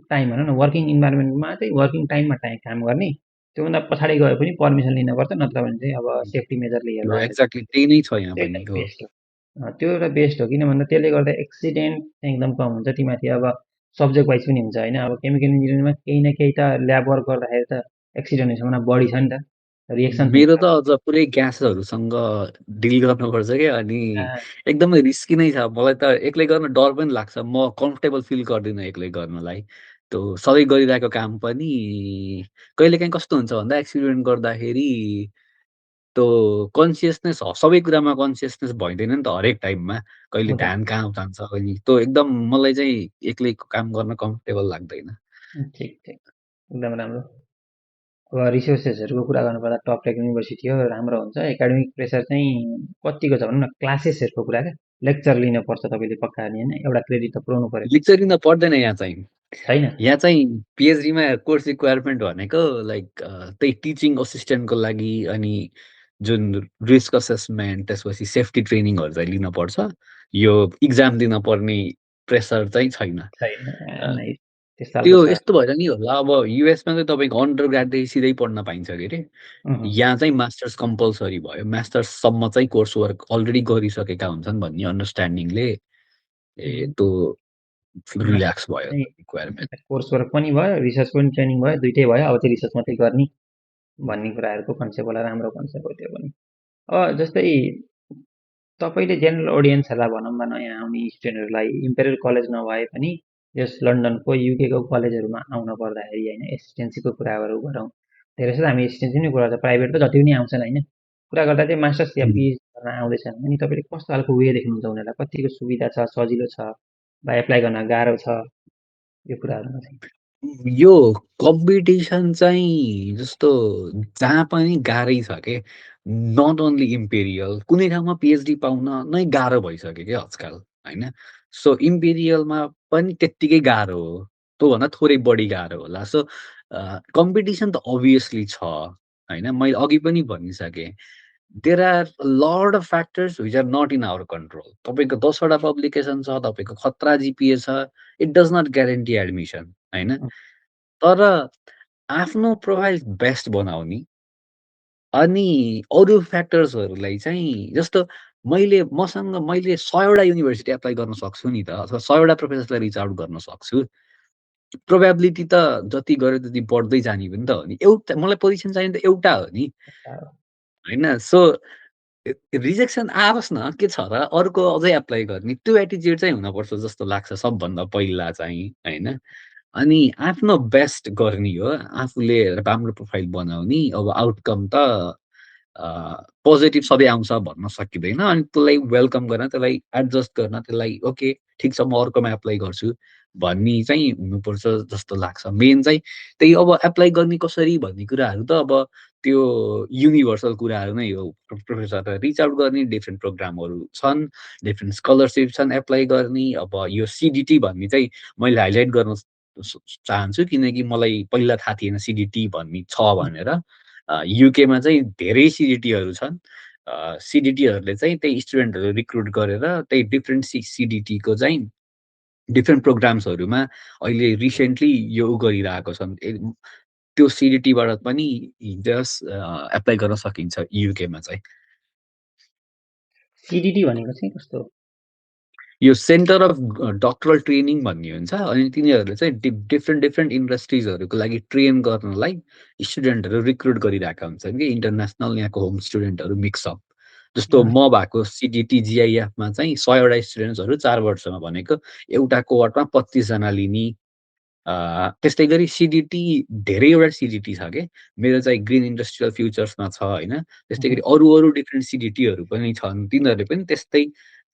टाइम भनौँ न वर्किङ इन्भाइरोमेन्टमा चाहिँ वर्किङ टाइममा काम गर्ने, त्योभन्दा पछाडि गए पनि पर्मिसन लिनुपर्छ, नत्र भने चाहिँ अब सेफ्टी मेजरले हेर्ला भनेर। एक्ज्याक्टली त्यही नै छ यहाँ त्यो पनि। एकदम बेस्ट हो। त्यो एउटा बेस्ट हो, किन भन्दा त्यसले गर्दा एक्सिडेन्ट चाहिँ एकदम कम हुन्छ। तीमाथि अब सब्जेक्ट वाइज पनि हुन्छ होइन। अब केमिकल इन्जिनियरिङमा केही न केही त ल्याब वर्क गर्दाखेरि त एक्सिडेन्ट हुने सम्भावना बढी छ नि त, रिएक्सन मेरो हुन्छ। त अझ पुरै ग्यासहरूसँग डिल गर्नुपर्छ क्या, अनि एकदमै रिस्की नै छ। मलाई त एक्लै गर्न डर पनि लाग्छ, म कम्फर्टेबल फिल गर्दिनँ एक्लै गर्नलाई। त्यो सधैँ गरिरहेको काम पनि कहिलेकाहीँ कस्तो हुन्छ भन्दा एक्सपेरिमेन्ट गर्दाखेरि त्यो कन्सियसनेस सबै कुरामा कन्सियसनेस भइँदैन नि त हरेक टाइममा। कहिले हो त। ध्यान कहाँ जान्छ अनि त्यो एकदम मलाई चाहिँ एक्लै काम गर्न कम्फर्टेबल लाग्दैन। ठिक, ठिक। एकदम राम्रो। अब रिसोर्सेसहरूको कुरा गर्नुपर्दा टप टेक युनिभर्सिटी हो, राम्रो हुन्छ। एकाडेमिक प्रेसर चाहिँ कतिको छ भनौँ न, क्लासेसहरूको कुरा क्या। लेक्चर लिनुपर्छ तपाईँले पक्का नि होइन? एउटा क्रेडिट त पुऱ्याउनु पऱ्यो। लेक्चर दिन पर्दैन यहाँ चाहिँ। छैन? यहाँ चाहिँ पिएचडीमा कोर्स रिक्वायरमेन्ट भनेको लाइक त्यही टिचिङ असिस्टेन्टको लागि अनि जुन रिस्क असेसमेन्ट त्यसपछि सेफ्टी ट्रेनिङहरू चाहिँ लिनपर्छ। यो इक्जाम दिन पर्ने प्रेसर चाहिँ छैन। छैन। A, nice. त्यस्तो खालको त्यो छ। यस्तो भएर नि होला अब युएसमा चाहिँ तपाईँको अन्डर ग्राडदेखि सिधै पढ्न पाइन्छ अरे रे। उहुँ, यहाँ चाहिँ मास्टर्स कम्पल्सरी भयो। मास्टर्ससम्म चाहिँ कोर्स वर्क अलरेडी गरिसकेका हुन्छन् भन्ने अन्डरस्ट्यान्डिङले उहुँ। त्यो रिल्याक्स मास्टर्समा भयो चाहिँ रिक्वायरमेन्ट। कोर्स वर्क पनि भयो, रिसर्च पनि ट्रेनिङ भयो, दुइटै भयो। अब चाहिँ रिसर्च मात्रै गर्ने भन्ने कुराहरूको कन्सेप्ट होला, राम्रो कन्सेप्ट हो त्यो पनि। जस्तै तपाईँले जेनरल अडियन्सहरूलाई भनौँ न, नयाँ आउने स्टुडेन्टहरूलाई इम्पेरियल कलेज नभए पनि यस लन्डनको युकेको कलेजहरूमा आउन पर्दाखेरि होइन, एसिस्टेन्सीको कुराहरू गरौँ। धेरै जस्तो हामी एसिस्टेन्सी नै कुरा गर्छ, प्राइभेट त जति पनि आउँछन् होइन। कुरा गर्दा चाहिँ मास्टर्स या पिएचडी गर्न आउँदैछन् अनि तपाईँले कस्तो खालको वे देख्नुहुन्छ उनीहरूलाई, कतिको सुविधा छ, सजिलो छ, वा एप्लाई गर्न गाह्रो छ, यो कुराहरूमा चाहिँ? यो कम्पिटिसन चाहिँ जस्तो जहाँ पनि गाह्रै छ के। नट ओन्ली इम्पेरियल कुनै ठाउँमा पिएचडी पाउन नै गाह्रो भइसक्यो क्या आजकल, होइन? सो इम्पेरियलमा पनि त्यत्तिकै गाह्रो हो। त्योभन्दा थोरै बढी गाह्रो होला। सो कम्पिटिसन त अभियसली छ, होइन? मैले अघि पनि भनिसकेँ। There are lot of factors which are not in our control. तपाईँको 10 वटा पब्लिकेसन छ, तपाईँको खतरा जिपिए छ, it does not guarantee admission, होइन? उम्, तर आफ्नो प्रोफाइल बेस्ट बनाउने अनि अरू फ्याक्टर्सहरूलाई चाहिँ जस्तो मैले 100 वटा युनिभर्सिटी एप्लाई गर्न सक्छु नि त अथवा 100 वटा प्रोफेसरलाई रिच आउट गर्न सक्छु। प्रोबेबिलिटी त जति गऱ्यो त्यति बढ्दै जाने पनि त हो नि। मलाई पोजिसन चाहिने त एउटा हो नि, होइन? सो रिजेक्सन आओस् न, के छ र? अर्को अझै एप्लाई गर्ने त्यो एटिच्युड चाहिँ हुनपर्छ जस्तो लाग्छ सबभन्दा पहिला चाहिँ, होइन? अनि आफ्नो बेस्ट गर्ने हो, आफूले राम्रो प्रोफाइल बनाउने। अब आउटकम त पोजिटिभ सधैँ आउँछ भन्न सकिँदैन अनि त्यसलाई वेलकम गर्न, त्यसलाई एडजस्ट गर्न, त्यसलाई ओके ठिक छ म अर्कोमा एप्लाई गर्छु भन्ने चाहिँ हुनुपर्छ जस्तो लाग्छ। मेन चाहिँ त्यही अब एप्लाई गर्ने कसरी भन्ने कुराहरू त अब त्यो युनिभर्सल कुराहरू नै हो। प्रोफेसरलाई रिच आउट गर्ने, डिफ्रेन्ट प्रोग्रामहरू छन्, डिफ्रेन्ट स्कलरसिप छन् एप्लाई गर्ने। अब यो सिडिटी भन्ने चाहिँ मैले हाइलाइट गर्न चाहन्छु किनकि मलाई पहिला थाहा थिएन सिडिटी भन्ने छ भनेर। युकेमा चाहिँ धेरै सिडिटीहरू छन्। सिडिटीहरूले चाहिँ त्यही स्टुडेन्टहरू रिक्रुट गरेर त्यही डिफ्रेन्ट सिडिटीको चाहिँ डिफ्रेन्ट प्रोग्राम्सहरूमा अहिले रिसेन्टली यो गरिरहेको छन्। त्यो सिडिटीबाट पनि एप्लाई गर्न सकिन्छ युकेमा चाहिँ। सिडिटी भनेको चाहिँ कस्तो हो? यो सेन्टर अफ डक्टरल ट्रेनिङ भन्ने हुन्छ अनि तिनीहरूले चाहिँ डिफ्रेन्ट इन्डस्ट्रिजहरूको लागि ट्रेन गर्नलाई स्टुडेन्टहरू रिक्रुट गरिरहेका हुन्छन् कि इन्टरनेसनल यहाँको होम स्टुडेन्टहरू मिक्सअप। जस्तो अँ, म भएको सिडिटी जिआइएफमा चाहिँ 100 वटा स्टुडेन्ट्सहरू 4 वर्षमा भनेको एउटा कोहर्टमा 25 जना लिने। त्यस्तै गरी सिडिटी धेरैवटा सिडिटी छ के। मेरो चाहिँ ग्रिन इन्डस्ट्रियल फ्युचर्समा छ होइन। त्यस्तै उहुँ, गरी अरू डिफ्रेन्ट सिडिटीहरू पनि छन्। तिनीहरूले पनि त्यस्तै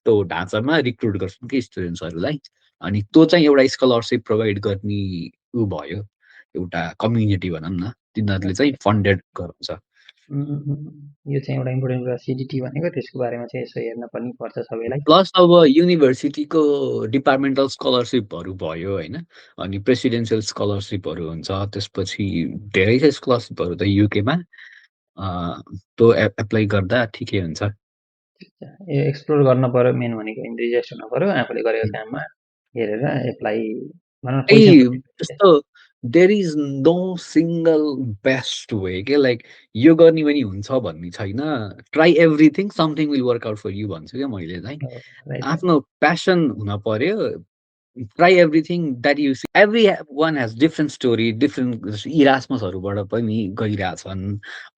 त्यो ढाँचामा रिक्रुट गर्छन् कि स्टुडेन्ट्सहरूलाई। अनि त्यो चाहिँ एउटा स्कलरसिप प्रोभाइड गर्ने भयो, एउटा कम्युनिटी भनौँ न। तिनीहरूले चाहिँ अच्छा। फन्डेड गराउँछ। यो चाहिँ एउटा इम्पोर्टेन्ट कुरा सिडिटी भनेको, त्यसको बारेमा चाहिँ यसो हेर्न पनि पर्छ सबैलाई। प्लस अब युनिभर्सिटीको डिपार्टमेन्टल स्कलरसिपहरू भयो होइन। अनि प्रेसिडेन्सियल स्कलरसिपहरू हुन्छ। त्यसपछि धेरै छ स्कलरसिपहरू त युकेमा। अ, त्यो एप्लाई गर्दा ठिकै हुन्छ। एक्सप्लोर गर्न पर्यो, मेन भनेको इन्थुजियास्ट हुनु पर्यो, आफूले गरेको काममा हेरेर एप्लाई भनौँ न, त्यही पोजिसन खोज्नु। जस्तो there is no single best way के लाइक यो गर्ने पनि हुन्छ भन्ने छैन। Try everything something will work out for you भन्छु क्या मैले चाहिँ। Right, right. आफ्नो प्यासन हुन पर्यो। Try everything that you see everyone has different story different इरासमसहरूबाट पनि गइरहेछन्।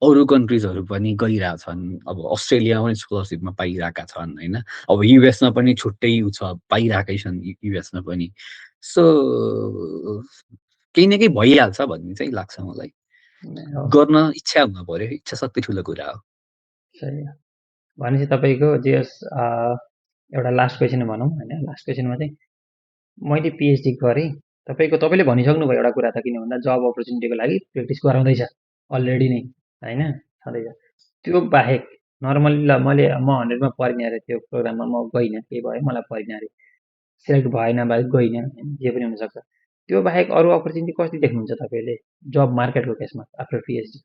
अरू कन्ट्रिजहरू पनि गइरहेछन्। अब अस्ट्रेलिया पनि स्कलरसिपमा पाइरहेका छन् होइन। अब युएसमा पनि छुट्टै उ छ पाइरहेकै छन् युएसमा पनि। सो केही न केही भइहाल्छ भन्ने चाहिँ लाग्छ मलाई। हो, गर्न इच्छा हुनुपर्यो, इच्छा शक्ति ठुलो कुरा हो। सही हो। भनेपछि तपाईँको जे होस् एउटा लास्ट क्वेसन भनौँ होइन, लास्ट क्वेसनमा चाहिँ मैले पिएचडी गरेँ, तपाईँले भनिसक्नुभयो एउटा कुरा त, किन भन्दा जब अपर्च्युनिटीको लागि प्र्याक्टिस गराउँदैछ अलरेडी नै होइन, छँदैछ। त्यो बाहेक नर्मली ल म 100मा परिनँ अरे त्यो प्रोग्राममा म गइनँ, केही भयो मलाई परिनँ अरे, सेलेक्ट भएन भए गइनँ होइन, जे पनि हुनसक्छ। त्यो बाहेक अरू अपर्च्युनिटी कति देख्नुहुन्छ तपाईँले जब मार्केटको केसमा आफ्टर पिएचडी?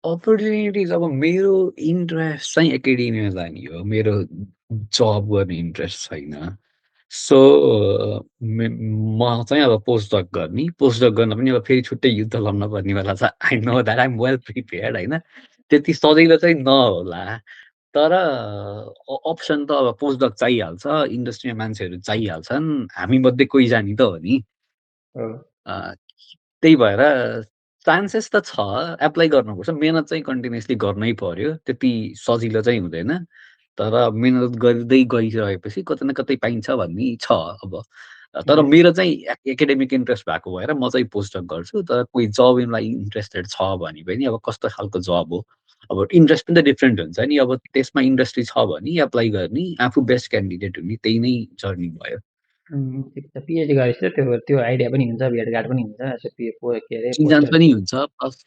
अपर्च्युनिटिज अब मेरो इन्ट्रेस्ट चाहिँ एकाडेमिया जाने हो। मेरो जब गर्ने इन्ट्रेस्ट छैन। सो म चाहिँ अब पोस्टडक गर्ने। पोस्टडक गर्न पनि अब फेरि छुट्टै युद्ध लड्न पर्नेवाला छ। I know that I am well prepared होइन। त्यति सजिलो चाहिँ नहोला। तर अप्सन त अब पोस्टडक चाहिहाल्छ, इन्डस्ट्रीमा मान्छेहरू चाहिहाल्छन्। हामीमध्ये कोही जानी त हो नि। हो, अ, त्यही भएर चान्सेस त छ, एप्लाई गर्नुपर्छ। मेहनत चाहिँ कन्टिन्युअसली गर्नै पर्यो। त्यति सजिलो चाहिँ हुँदैन। तर मेहनत गर्दै गइरहेपछि कतै न कतै पाइन्छ भन्ने छ अब। तर यस, मेरो चाहिँ एकाडेमिक इन्ट्रेस्ट भएको भएर म चाहिँ पोस्टडक गर्छु। तर कोही जबलाई इन्ट्रेस्टेड छ भने पनि अब कस्तो खालको जब हो, अब इन्ट्रेस्ट पनि त डिफ्रेन्ट हुन्छ नि। अब त्यसमा इन्डस्ट्री छ भने एप्लाई गर्ने, आफू बेस्ट क्यान्डिडेट हुने, त्यही नै जर्नी भयो। ठिक छ। पिएचडी गरेपछि त त्यो त्यो आइडिया पनि हुन्छ, भेटघाट पनि हुन्छ, यसो के अरे चिनजान पोस्टर। पनि हुन्छ प्लस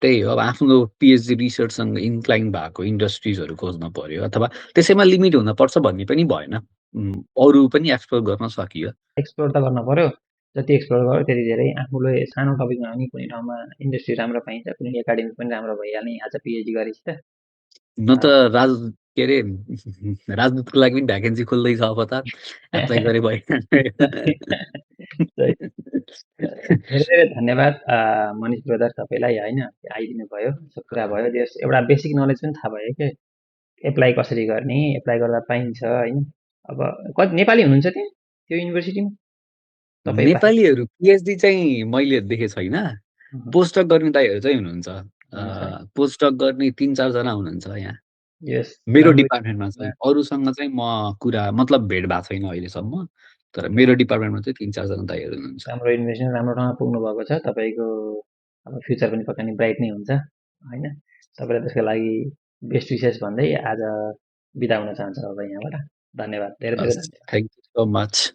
त्यही हो अब आफ्नो पिएचडी रिसर्चसँग इन्क्लाइन भएको इन्डस्ट्रिजहरू खोज्न पर्यो अथवा त्यसैमा लिमिट हुनपर्छ भन्ने पनि भएन। अरू पनि एक्सप्लोर गर्न सकियो। एक्सप्लोर त गर्न पर्यो, जति एक्सप्लोर गर्यो त्यति धेरै आफूले सानो टपिकमा पनि कुनै ठाउँमा इन्डस्ट्री राम्रो पाइन्छ, कुनै एकाडेमिक पनि राम्रो भइहाल्ने आज पिएचडी गरेपछि त। न त राज के अरे राजदूतको लागि पनि भ्याकेन्सी खुल्दैछ अब त एप्लाई गरे भयो। सही। धेरै धेरै धन्यवाद मनिष ब्रदर तपाईँलाई होइन, आइदिनु भयो, यसो कुरा भयो, एउटा बेसिक नलेज पनि थाहा भयो कि एप्लाई कसरी गर्ने, एप्लाई गर्दा पाइन्छ होइन। अब कति नेपाली हुनुहुन्छ त्यहाँ त्यो युनिभर्सिटीमा तपाईँ बाहेक? नेपालीहरू पिएचडी चाहिँ मैले देखेको छैन। पोस्टडक गर्ने दाइहरू चाहिँ हुनुहुन्छ। हुनुहुन्छ है। पोस्टडक गर्ने 3-4 जना हुनुहुन्छ यहाँ। यस, मेरो राम्रो डिपार्टमेन्टमा चाहिँ। अरूसँग चाहिँ म कुरा मतलब भेट भएको छैन अहिलेसम्म। तर मेरो डिपार्टमेन्टमा चाहिँ 3-4 जना दाइहरू हुनुहुन्छ। राम्रो इन्भेस्टमेन्ट राम्रो ठाउँमा पुग्नु भएको छ तपाईँको। अब फ्युचर पनि पक्का नै ब्राइट नै हुन्छ होइन। तपाईँलाई त्यसको लागि बेस्ट विसेस भन्दै आज बिदा हुन चाहन्छु अब यहाँबाट। धन्यवाद, धेरै धेरै हस्, धन्यवाद। Thank you so much.